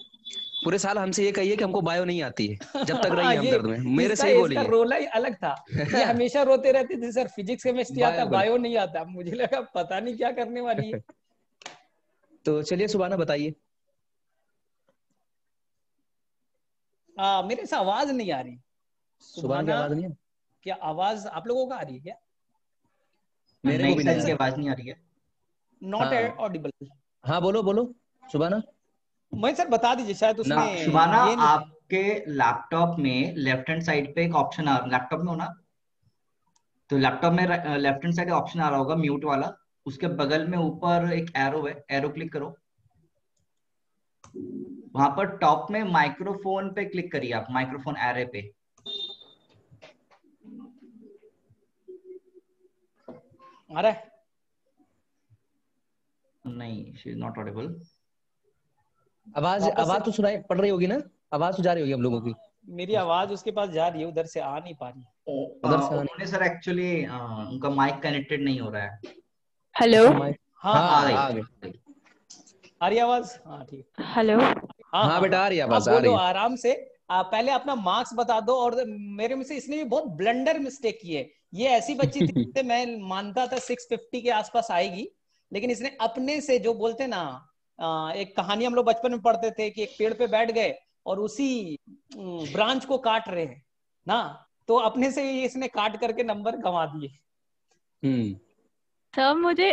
पूरे साल हमसे ये कही है कि हमको बायो नहीं आती है, जब तक रही हाँ, है ये हमदर्द में, मेरे इसका से ही इसका बोली है। रोल ही अलग था। ये हमेशा रोते रहते थे, सर फिजिक्स केमिस्ट्री आता, बायो बायो नहीं आता। मुझे लगा पता नहीं क्या करने वाली है। तो चलिए सुभाना बताइए। मेरे से आवाज नहीं आ रही। सुभाना की सुभाना, आवाज नहीं है, क्या आवाज आप लोगों का आ रही है क्या? मेरे को नहीं भी सर, नहीं आ इनकी रही। आवाज नहीं आ रही है। नॉट हाँ ऑडिबल। हाँ, बोलो बोलो सुभाना। मैं सर बता दीजिए, शायद ना, उसमें शुभाना, ये नहीं। आपके लैपटॉप में लेफ्ट हैंड साइड पे एक ऑप्शन आ, लैपटॉप में हो ना, तो लैपटॉप में लेफ्ट हैंड साइड ऑप्शन आ रहा होगा म्यूट वाला। उसके बगल में ऊपर एक एरो है, एरो क्लिक करो। वहां पर टॉप में माइक्रोफोन पे क्लिक करिए आप, माइक्रोफोन एरे पे। आ रहा है? नहीं, शी इज नॉट ऑडिबल। आवाज वापस से। आवाज तो सुनाई पड़ रही होगी ना, आवाज तो जा रही होगी हम लोगों की। मेरी आवाज उसके पास जा रही है, उधर से आ नहीं पा रही। उधर से आने। उन्होंने सर एक्चुअली उनका माइक कनेक्टेड नहीं हो रहा है। हेलो। अच्छा माइक। हाँ हाँ हाँ आ गई, आ हाँ, गई। आ गई। आ रही है आवाज? हाँ ठीक। हेलो। हाँ हाँ हाँ बेटा हाँ, आ रही है, आप आवाज आ रही बोलो है। आराम से। पहले अपना मार्क्स बता दो। और मेरे में से इसने भी बहुत ब्लंडर मिस्टेक की है। ये ऐसी बच्ची थी जिसे मैं मानता था 650 के आसपास आएगी, लेकिन इसने अपने से जो बोलते ना, एक कहानी हम लोग बचपन में पढ़ते थे कि एक पेड़ पे बैठ गए और उसी ब्रांच को काट रहे हैं ना, तो अपने से ही इसने काट करके नंबर कमा दिए। हम्म। सर मुझे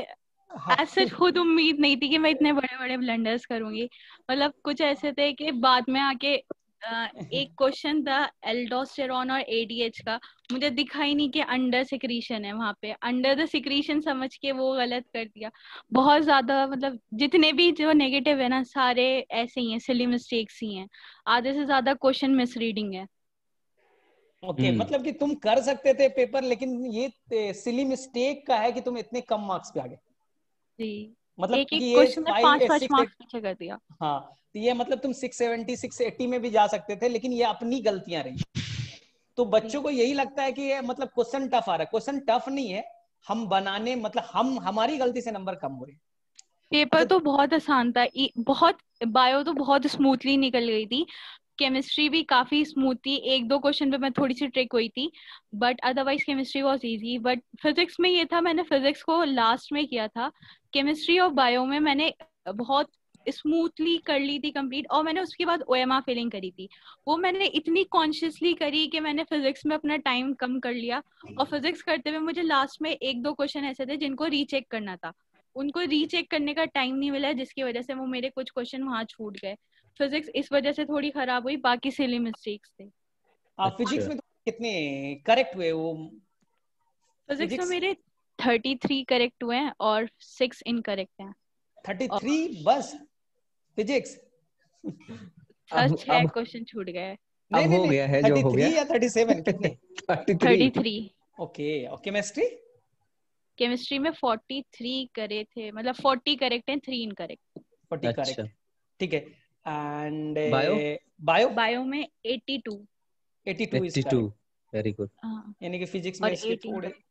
हाँ आज सच खुद उम्मीद नहीं थी कि मैं इतने बड़े बड़े ब्लंडर्स करूंगी। मतलब कुछ ऐसे थे कि बाद में आके एक क्वेश्चन था एल्डोस्टेरॉन और एडीएच का, मुझे दिखा ही नहीं कि अंडर सिक्रीशन है, वहां पे अंडर द सिक्रीशन समझ के वो गलत कर दिया। बहुत ज्यादा मतलब जितने भी जो नेगेटिव है ना, सारे ऐसे ही हैं, सिली मिस्टेक्स ही हैं। आधे से ज्यादा क्वेश्चन मिसरीडिंग है। ओके, मतलब कि तुम कर सकते थे पेपर, लेकिन ये सिली मिस्टेक का है कि तुम इतने कम मार्क्स पे आ गए। जी, मतलब एक कि एक ये क्वेश्चन में 5 5-5 6 मार्क्स पीछे कर दिया। हाँ, तो ये मतलब तुम 670 680 में भी जा सकते थे, लेकिन ये अपनी गलतियां रही। तो जी, बच्चों को यही लगता है कि ये मतलब क्वेश्चन टफ आ रहा है। क्वेश्चन टफ नहीं है, हम बनाने मतलब हम हमारी गलती से नंबर कम हो रहे हैं। पेपर अच्छा तो बहुत आसान था। बहुत बायो तो बहुत स्मूथली निकल गई थी। केमिस्ट्री भी काफी स्मूथ थी, एक दो क्वेश्चन पे मैं थोड़ी सी ट्रिक हुई थी, but otherwise chemistry was easy. But physics में ये था, मैंने फिजिक्स को लास्ट में किया था। केमिस्ट्री और बायो में मैंने बहुत स्मूथली कर ली थी कंप्लीट, और मैंने उसके बाद ओएमआर फिलिंग करी थी। वो मैंने इतनी कॉन्शियसली करी कि मैंने फिजिक्स में अपना टाइम कम कर लिया। और फिजिक्स करते हुए मुझे लास्ट में एक दो क्वेश्चन ऐसे थे जिनको रीचेक करना था, उनको रीचेक करने का टाइम नहीं मिला, जिसकी वजह से वो मेरे कुछ क्वेश्चन वहां छूट गए। फिजिक्स इस वजह से थोड़ी खराब हुई, बाकी सिली मिस्टेक्स थे। फिजिक्स अच्छा में तो कितने करेक्ट हुए वो? फिजिक्स में फिजिक्स मेरे 33 करेक्ट हुए हैं और 6 इनकरेक्ट हैं। और 33 बस फिजिक्स? सर अब 6 अब क्वेश्चन छूट गए। नहीं अब नहीं हो नहीं, गया है जो हो गया। 33 या 37 कितने? 33। 33। ओके, और केमिस्ट्री? केमिस्ट्री में 43 करे थे, मतलब 40 करेक्ट हैं, 3 इनकरेक्ट। 40 अच्छा, करेक्ट, ठीक है। एंड बायो बायो बायो में 82। 82 इज 82, करेक्ट। Very good. हाँ, यानी कि फिजिक्स में और इसके 8 थोड़े। इनकरेक्ट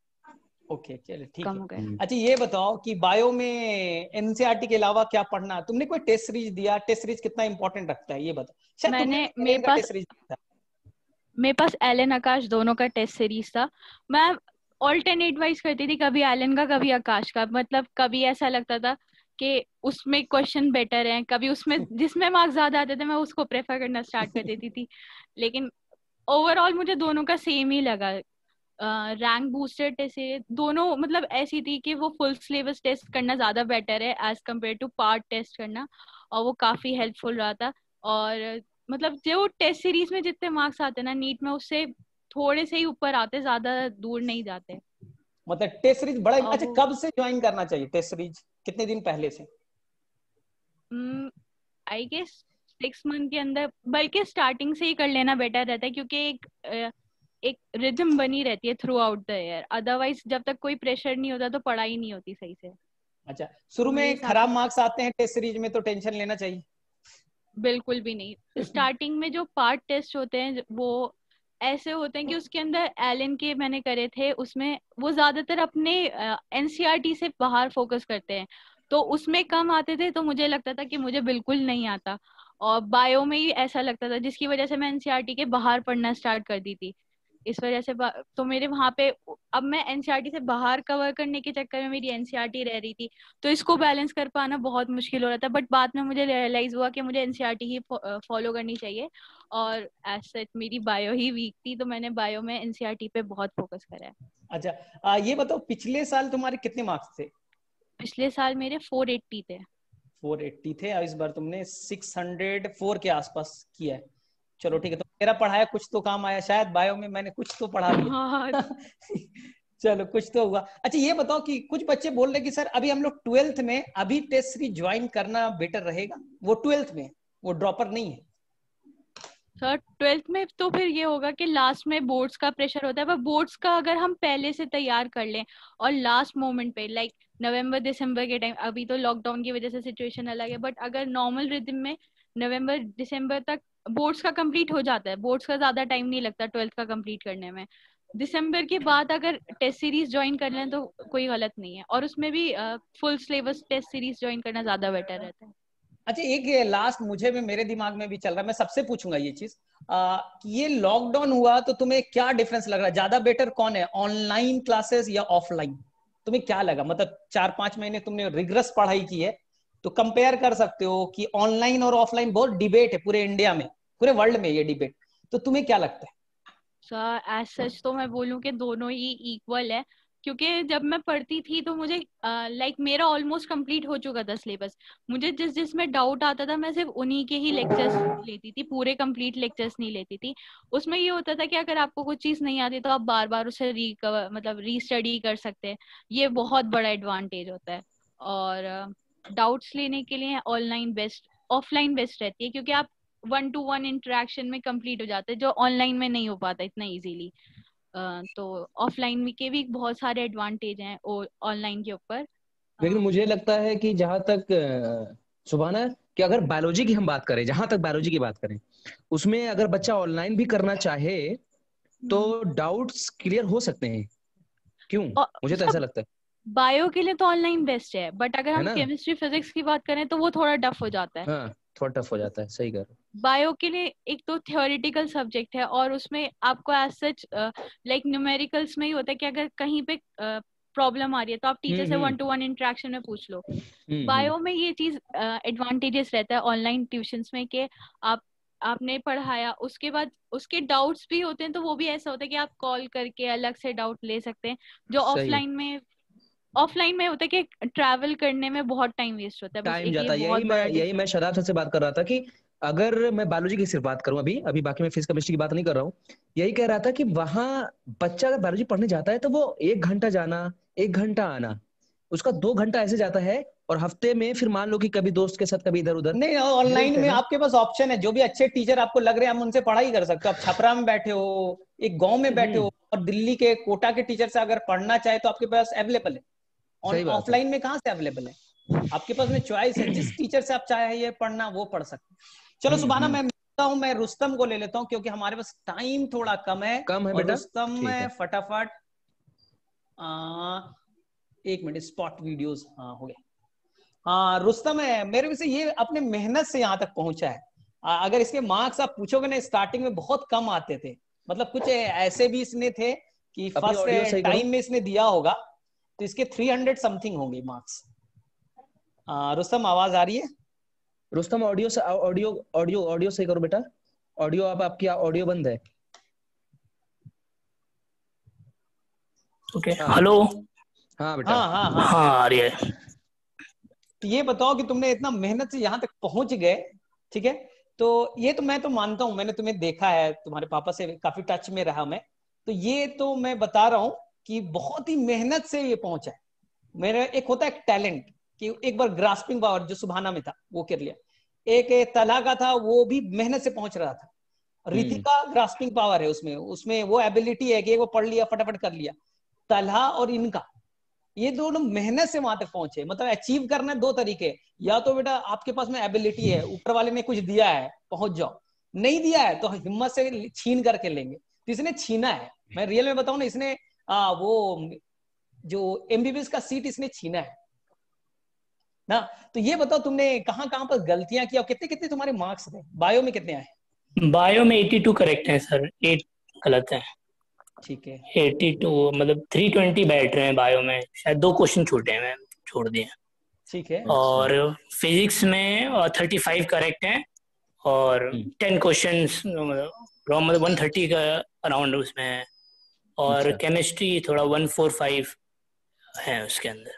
ओके चलो ठीक कम है। हो गए। अच्छा ये बताओ कि बायो में एनसीईआरटी के अलावा क्या पढ़ना? तुमने कोई टेस्ट सीरीज दिया? टेस्ट सीरीज कितना इंपॉर्टेंट रखता है ये बताओ। शायद तुमने मैंने एलियन का टेस्ट सीरीज दिया था। मेरे पास एलन आकाश दोनों का टेस्ट सीरीज था। मैं ऑल्टरनेट वाइज करती थी, कभी एलन का कभी आकाश का। मतलब कभी ऐसा लगता था कि उसमें क्वेश्चन बेटर हैं, कभी उसमें जिसमें मार्क्स ज्यादा आते थे मैं उसको प्रेफर करना स्टार्ट कर देती थी। लेकिन ओवरऑल मुझे दोनों का सेम ही लगा। रैंक बूस्टर टेस्ट दोनों मतलब ऐसी थी कि वो फुल सिलेबस टेस्ट करना ज्यादा बेटर है as compare to part test करना, और वो काफी हेल्पफुल रहा था। और मतलब जो टेस्ट सीरीज में जितने मार्क्स आते हैं ना नीट में, उससे थोड़े से ही ऊपर आते, ज्यादा दूर नहीं जाते। मतलब टेस्ट सीरीज बड़ा अच्छा। वो कब से ज्वाइन करना चाहिए टेस्ट सीरीज, कितने दिन पहले से? आई गेस 6 मंथ के अंदर, बल्कि स्टार्टिंग से ही कर लेना बेटर रहता है, क्योंकि एक रिदम बनी रहती है through out the year. Otherwise जब तक कोई प्रेशर नहीं होता तो पढ़ाई नहीं होती सही से। अच्छा, शुरू तो मेरे में हिसाब खराब से मार्क्स आते हैं टेस्ट सीरीज में तो टेंशन लेना चाहिए? बिल्कुल भी नहीं। स्टार्टिंग में जो पार्ट टेस्ट होते हैं वो ऐसे होते हैं कि उसके अंदर एलन के मैंने करे थे, उसमें वो ज्यादातर अपने एनसीईआरटी से बाहर फोकस करते हैं, तो उसमें कम आते थे। तो मुझे लगता था कि मुझे बिल्कुल नहीं आता, और बायो में ही ऐसा लगता था, जिसकी वजह से मैं एनसीईआरटी के बाहर पढ़ना स्टार्ट कर दी थी। इस वजह से तो मेरे वहां पे अब मैं एनसीईआरटी से बाहर कवर करने के चक्कर में मेरी एनसीईआरटी रह रही थी, तो इसको बैलेंस कर पाना बहुत मुश्किल हो रहा था। बट बाद में मुझे रियलाइज हुआ कि मुझे एनसीईआरटी ही फॉलो करनी चाहिए, और एज सच मेरी बायो ही वीक थी, तो मैंने बायो में एनसीईआरटी पे बहुत फोकस करा है। अच्छा, ये बताओ पिछले साल तुम्हारे कितने मार्क्स थे? पिछले साल मेरे 480 थे। 480 थे, और इस बार तुमने 604 के आसपास किया है। चलो ठीक है, तो मेरा पढ़ाया कुछ तो काम आया शायद, बायो में मैंने कुछ तो पढ़ा दिया। चलो कुछ तो हुआ। अच्छा ये बताओ कि कुछ बच्चे बोल रहे कि सर अभी हम लोग 12th में अभी टेस्ट सीरीज ज्वाइन करना बेटर रहेगा। वो 12th में, वो ड्रॉपर नहीं है। सर 12th में तो फिर ये होगा कि लास्ट में बोर्ड्स का प्रेशर होता है, पर बोर्ड्स का अगर हम पहले से तैयार कर लें और लास्ट मोमेंट पे लाइक नवंबर दिसंबर के टाइम, अभी तो लॉकडाउन की वजह से सिचुएशन अलग है, बट अगर नॉर्मल रिदम में नवंबर दिसंबर तक बोर्ड्स का कंप्लीट हो जाता है, बोर्ड्स का ज्यादा टाइम नहीं लगता 12th का कंप्लीट करने में, दिसंबर के बाद अगर टेस्ट सीरीज ज्वाइन कर लें तो कोई गलत नहीं है, और उसमें भी full syllabus test series join करना ज्यादा बेटर रहता है। अच्छा, एक लास्ट मुझे भी मेरे दिमाग में भी चल रहा है, मैं सबसे पूछूंगा ये चीज कि ये लॉकडाउन हुआ तो तुम्हें क्या डिफरेंस लग रहा है? ज्यादा बेटर कौन है, ऑनलाइन क्लासेस या ऑफलाइन? तुम्हें क्या लगा? मतलब 4-5 महीने तुमने रिग्रेस पढ़ाई की है, तो कंपेयर कर सकते हो कि ऑनलाइन और ऑफलाइन बहुत डिबेट है पूरे इंडिया में, पूरे वर्ल्ड में ये डिबेट, तो तुम्हें क्या लगता है? सर एज सच तो मैं बोलूँ कि दोनों ही इक्वल है, क्योंकि जब मैं पढ़ती थी तो मुझे लाइक मेरा ऑलमोस्ट कंप्लीट हो चुका था सिलेबस। मुझे जिसमें डाउट आता था मैं सिर्फ उन्हीं के ही लेक्चर्स लेती थी, पूरे कंप्लीट लेक्चर्स नहीं लेती थी। उसमें ये होता था कि अगर आपको कुछ चीज नहीं आती तो आप बार बार उसे रिकवर मतलब रीस्टडी कर सकते हैं, ये बहुत बड़ा एडवांटेज होता है। और डाउट्स लेने के लिए ऑनलाइन बेस्ट, ऑफलाइन बेस्ट रहती है, क्योंकि आप 1-to-1 इंटरेक्शन में कंप्लीट हो जाते हैं, जो ऑनलाइन में नहीं हो पाता इतना इजीली। तो ऑफलाइन में के भी बहुत सारे एडवांटेज हैं ऑनलाइन के ऊपर। लेकिन मुझे लगता है कि जहां तक सुभाना, कि अगर बायोलॉजी की हम बात करें, जहां तक बायोलॉजी की बात करें, उसमें अगर बच्चा ऑनलाइन भी करना चाहे तो डाउट्स क्लियर हो सकते हैं। क्यों? मुझे तो ऐसा लगता है बायो के लिए तो ऑनलाइन बेस्ट है, बट अगर है हम ना? केमिस्ट्री फिजिक्स की बात करें तो वो थोड़ा टफ हो जाता है। हाँ, थोड़ा टफ हो जाता है, सही कर। बायो के लिए एक तो थ्योरेटिकल सब्जेक्ट है, और उसमें आपको एज सच लाइक न्यूमेरिकल्स में ही होता है कि अगर कहीं पे प्रॉब्लम आ रही है तो आप टीचर से 1-to-1 इंटरेक्शन में पूछ लो। बायो में ये चीज एडवांटेजेस रहता है ऑनलाइन ट्यूशंस में, कि आपने पढ़ाया उसके बाद उसके डाउट्स भी होते हैं, तो वो भी ऐसा होता है कि आप कॉल करके अलग से डाउट ले सकते हैं, जो ऑफलाइन में होता है कि ट्रैवल करने में बहुत टाइम वेस्ट होता है। बस टाइम एक ये जाता है। बहुत बड़ा यही मैं शराब से बात कर रहा था कि अगर मैं बायोलॉजी की सिर्फ बात करूं, अभी बाकी मैं फिजिक्स केमिस्ट्री की बात नहीं कर रहा हूँ, यही कह रहा था कि वहां बच्चा अगर बायोलॉजी पढ़ने जाता है तो वो 1 घंटा जाना 1 घंटा आना, उसका 2 घंटा ऐसे जाता है, और हफ्ते में फिर मान लो कि कभी दोस्त के साथ कभी इधर उधर। नहीं, ऑनलाइन में आपके पास ऑप्शन है, जो भी अच्छे टीचर आपको लग रहे हैं आप उनसे पढ़ाई कर सकते हो। आप छपरा में बैठे हो, एक गांव में बैठे हो, और दिल्ली के कोटा के टीचर से अगर पढ़ना चाहे तो आपके पास अवेलेबल है। ऑफलाइन में कहाँ से अवेलेबल है? आपके पास में चॉइस है, जिस टीचर से आप चाहे पढ़ना वो पढ़ सकते हैं। चलो सुभाना, मैं मिलता हूँ, मैं रुस्तम को ले लेता हूँ क्योंकि हमारे पास टाइम थोड़ा कम है बेटा। रुस्तम में फटाफट 1 मिनट, स्पॉट वीडियोस। हाँ हो गया। हाँ रुस्तम है, मेरे से ये अपने मेहनत से यहाँ तक पहुंचा है। अगर इसके मार्क्स आप पूछोगे ना, स्टार्टिंग में बहुत कम आते थे, मतलब कुछ ऐसे भी इसने थे कि फर्स्ट टाइम में इसने दिया होगा तो इसके 300 समथिंग होंगे मार्क्स। रुस्तम आवाज आ रही है? रुस्तम ऑडियो से ऑडियो ऑडियो ऑडियो सही करो बेटा, ऑडियो आपकी ऑडियो बंद है। ओके हाँ हेलो। हाँ बेटा। हाँ हाँ हाँ। हाँ आ रही है। तो ये बताओ कि तुमने इतना मेहनत से यहाँ तक पहुंच गए, ठीक है, तो ये तो मैं तो मानता हूँ, मैंने तुम्हें देखा है, तुम्हारे पापा से काफी टच में रहा मैं, तो ये तो मैं बता रहा हूँ कि बहुत ही मेहनत से ये पहुंचा है। मेरा एक होता है टैलेंट कि एक बार ग्रास्पिंग पावर जो सुभाना में था वो कर लिया, एक तला का था वो भी मेहनत से पहुंच रहा था, रितिका ग्रास्पिंग पावर है उसमें, उसमें वो एबिलिटी है कि वो पढ़ लिया फटाफट कर लिया। तलहा और इनका ये दोनों मेहनत से वहां तक पहुंचे, मतलब अचीव करना है दो तरीके, या तो बेटा आपके पास में एबिलिटी है, ऊपर वाले ने कुछ दिया है पहुंच जाओ, नहीं दिया है तो हिम्मत से छीन करके लेंगे। तो इसने छीना है, मैं रियल में बताऊं ना, इसने वो जो एमबीबीएस का सीट इसने छीना है ना। तो ये बताओ तुमने कहाँ कहाँ पर गलतियां की और कितने कितने तुम्हारे मार्क्स थे? बायो में कितने आए? बायो में 82 करेक्ट है सर, 8 गलत है। ठीक है, 82 मतलब 320 बैठ रहे हैं बायो में, शायद 2 क्वेश्चन छूटे हैं, मैं छोड़ दिए। ठीक है। और फिजिक्स में 35 करेक्ट हैं और 10 क्वेश्चन मतलब 130 का अराउंड उसमें है। और अच्छा। केमिस्ट्री थोड़ा 145 है उसके अंदर।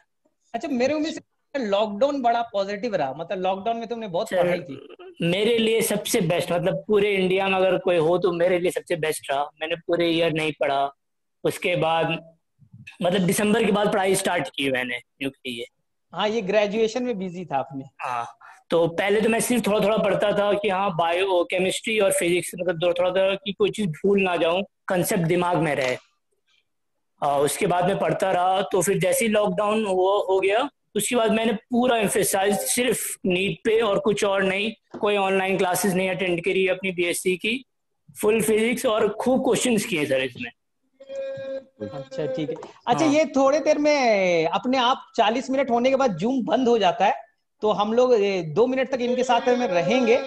अच्छा, मेरे उम्मीद से लॉकडाउन बड़ा पॉजिटिव रहा, मतलब लॉकडाउन में तुमने बहुत पढ़ाई की। मेरे लिए सबसे बेस्ट, मतलब पूरे इंडिया में अगर कोई हो तो मेरे लिए सबसे बेस्ट रहा। मैंने पूरे ईयर नहीं पढ़ा, उसके बाद मतलब दिसंबर के बाद पढ़ाई स्टार्ट की मैंने, क्योंकि ये हाँ ये ग्रेजुएशन में बिजी था आपने। हाँ, तो पहले तो मैं सिर्फ थोड़ा थोड़ा पढ़ता था कि हाँ बायो केमिस्ट्री और फिजिक्स मतलब थोड़ा थोड़ा कि कोई चीज भूल ना जाऊं, कंसेप्ट दिमाग में रहे। उसके बाद मैं पढ़ता रहा, तो फिर जैसे ही लॉकडाउन हो गया उसके बाद मैंने पूरा एम्फेसाइज सिर्फ नीट पे और कुछ और नहीं, कोई ऑनलाइन क्लासेस नहीं अटेंड करी अपनी बीएससी की, फुल फिजिक्स और खूब क्वेश्चंस किए सर इसमें। अच्छा ठीक है। अच्छा ये थोड़े देर में अपने आप 40 मिनट होने के बाद जूम बंद हो जाता है, तो हम लोग 2 मिनट तक इनके साथ में रहेंगे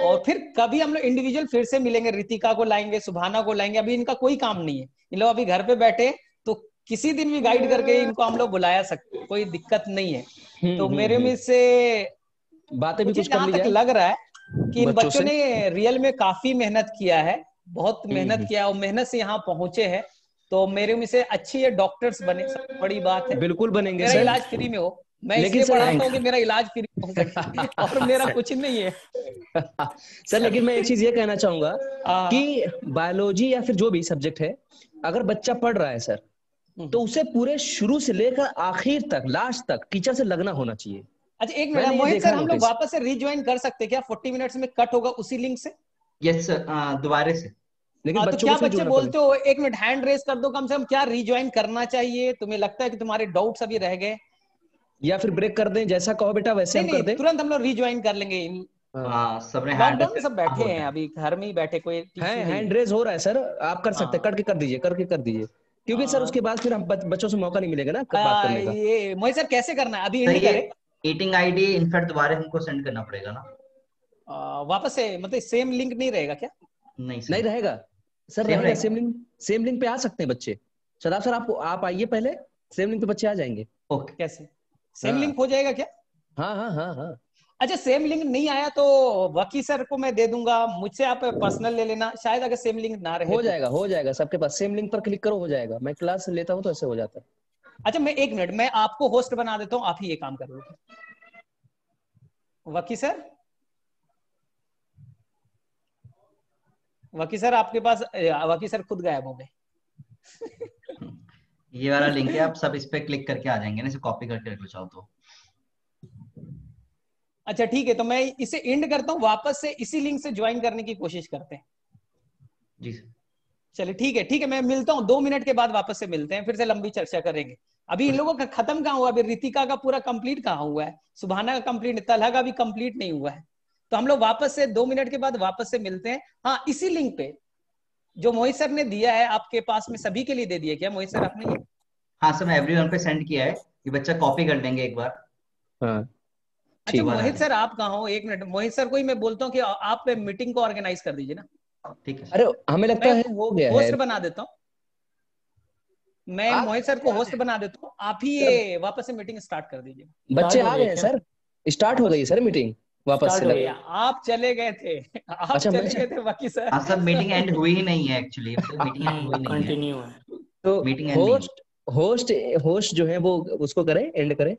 और फिर कभी हम लोग इंडिविजुअल फिर से मिलेंगे। रितिका को लाएंगे, सुभाना को लाएंगे, अभी इनका कोई काम नहीं है, इन लोग अभी घर पे बैठे, तो किसी दिन भी गाइड करके इनको हम लोग बुलाया सकते, कोई दिक्कत नहीं है। तो मेरे उम्मीद से बातें भी कुछ कर जहां ली तक जाए लग रहा है कि इन बच्चों बच्चों से। ने रियल में काफी मेहनत किया है, बहुत मेहनत किया और मेहनत से यहाँ पहुंचे हैं। तो मेरे उम्मीद से अच्छी ये डॉक्टर्स बने, सबसे बड़ी बात है। बिल्कुल बनेंगे मेरा सर। इलाज फ्री में हो, मैं लेकिन इसलिए सर पढ़ाता हूँ कि मेरा इलाज फ्री हो सके और मेरा कुछ नहीं है। सर लेकिन मैं एक चीज ये कहना चाहूंगा हाँ। कि बायोलॉजी या फिर जो भी सब्जेक्ट है, अगर बच्चा पढ़ रहा है सर, तो उसे पूरे शुरू से लेकर आखिर तक, लास्ट तक टीचर से लगना होना चाहिए। अच्छा एक मैंने मिनट ये मोहित देखा सर, हम लोग नोटिस। वापस से रिज्वाइन कर सकते हैं क्या? 40 मिनट्स में कट होगा उसी लिंक से? यस सर, दोबारा से। लेकिन तो बच्चों क्या को फिर बच्चे जुड़ना बोलते हो, एक मिनट हैंड रेस कर दो कम से कम, क्या रिज्वाइन करना चाहिए? तुम्हें लगता है कि तुम्हारे डाउट्स अभी रह गए? या फिर ब्रेक कर दें, जैसा कहो बेटा वैसे हम कर दें। तुरंत हम लोग रिज्वाइन कर लेंगे। हाँ, सबने लॉकडाउन में सब बैठे हैं, अभी घर में ही बैठे, कोई हैंड रेज हो रहा है सर, आप कर सकते हैं, करके कर दीजिए, करके कर दीजिए, क्योंकि सर उसके बाद फिर हम बच्चों से मौका नहीं मिलेगा ना बात करने का। ये मोहित सर कैसे करना है अभी? सर इंड ये करें मीटिंग आईडी इनफैक्ट दोबारा हमको सेंड करना पड़ेगा ना? वापस से, मतलब सेम लिंक नहीं रहेगा क्या? नहीं सर, नहीं रहेगा सर, सेम रहेगा। रहेगा। सेम लिंक पे आ सकते हैं बच्चे। सदाब सर आप आइए पहले, सेम लिंक पे बच्चे आ जाएंगे। ओके। कैसे सेम हाँ। लिंक हो जाएगा क्या? हाँ हाँ हाँ हाँ। अच्छा सेम लिंक नहीं आया तो वकी सर को मैं दे दूंगा, मुझसे आप पर्सनल ले लेना, शायद अगर सेम लिंक ना रहे हो जाएगा, हो जाएगा, सबके पास सेम लिंक पर क्लिक करो, हो जाएगा। मैं क्लास लेता हूँ तो ऐसे हो जाता है। अच्छा मैं एक मिनट, मैं आपको होस्ट बना देता हूँ, आप ही ये काम कर लो। वकी सर, वकी सर आपके पास, वकी सर खुद गायब हो गए। ये वाला लिंक है, आप सब इस पे क्लिक करके आ जाएंगे ना, इसे कॉपी करके रख लो चाहो तो। अच्छा ठीक है, तो मैं इसे एंड करता हूँ, वापस से इसी लिंक से ज्वाइन करने की कोशिश करते हैं। जी सर। चलिए ठीक है, ठीक है, मैं मिलता हूँ 2 मिनट के बाद, वापस से मिलते हैं, फिर से लंबी चर्चा करेंगे। अभी इन लोगों का खत्म कहाँ हुआ? अभी रितिका का पूरा कंप्लीट कहाँ हुआ है? सुभाना का कंप्लीट, तलहा का भी कंप्लीट नहीं हुआ है। तो हम लोग वापस से 2 मिनट के बाद वापस से मिलते हैं। हाँ इसी लिंक पे जो मोहित सर ने दिया है, आपके पास में सभी के लिए दे दिया क्या मोहित सर आपने? ये हाँ सर, मैं एवरीवन पे सेंड किया है, ये बच्चा कॉपी कर लेंगे एक बार। हाँ अच्छा मोहित सर आप कहाँ हो? एक मिनट, मोहित सर को ही मैं बोलता हूँ कि आप मीटिंग को ऑर्गेनाइज कर दीजिए ना। ठीक है। अरे हमें लगता है हो गया है। होस्ट बना देता हूँ मैं, मोहित सर को होस्ट बना देता हूँ, आप ही ये वापस से मीटिंग स्टार्ट कर दीजिए। बच्चे आ गए हैं सर, स्टार्ट हो गई सर मीटिंग वापस Start से हो लग गई। रहा है। आप चले गए थे, आप अच्छा, चले मैं गए थे बाकी सर। हाँ सर, मीटिंग एंड हुई ही नहीं है एक्चुअली, मीटिंग एंड हुई नहीं है, कंटिन्यू है। तो मीटिंग एंड नहीं। होस्ट होस्ट होस्ट जो है वो उसको करे, एंड करे।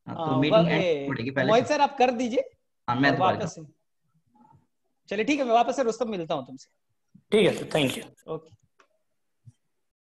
हाँ, तो मीटिंग एंड पड़ेगी पहले। मोहित सर आप कर दीजिए हाँ मैं और दोबारा वापस से। चलिए ठीक है, मैं वापस से रुस्तम मिलता हूँ तुमसे। ठीक है सर, थैंक यू। ओके।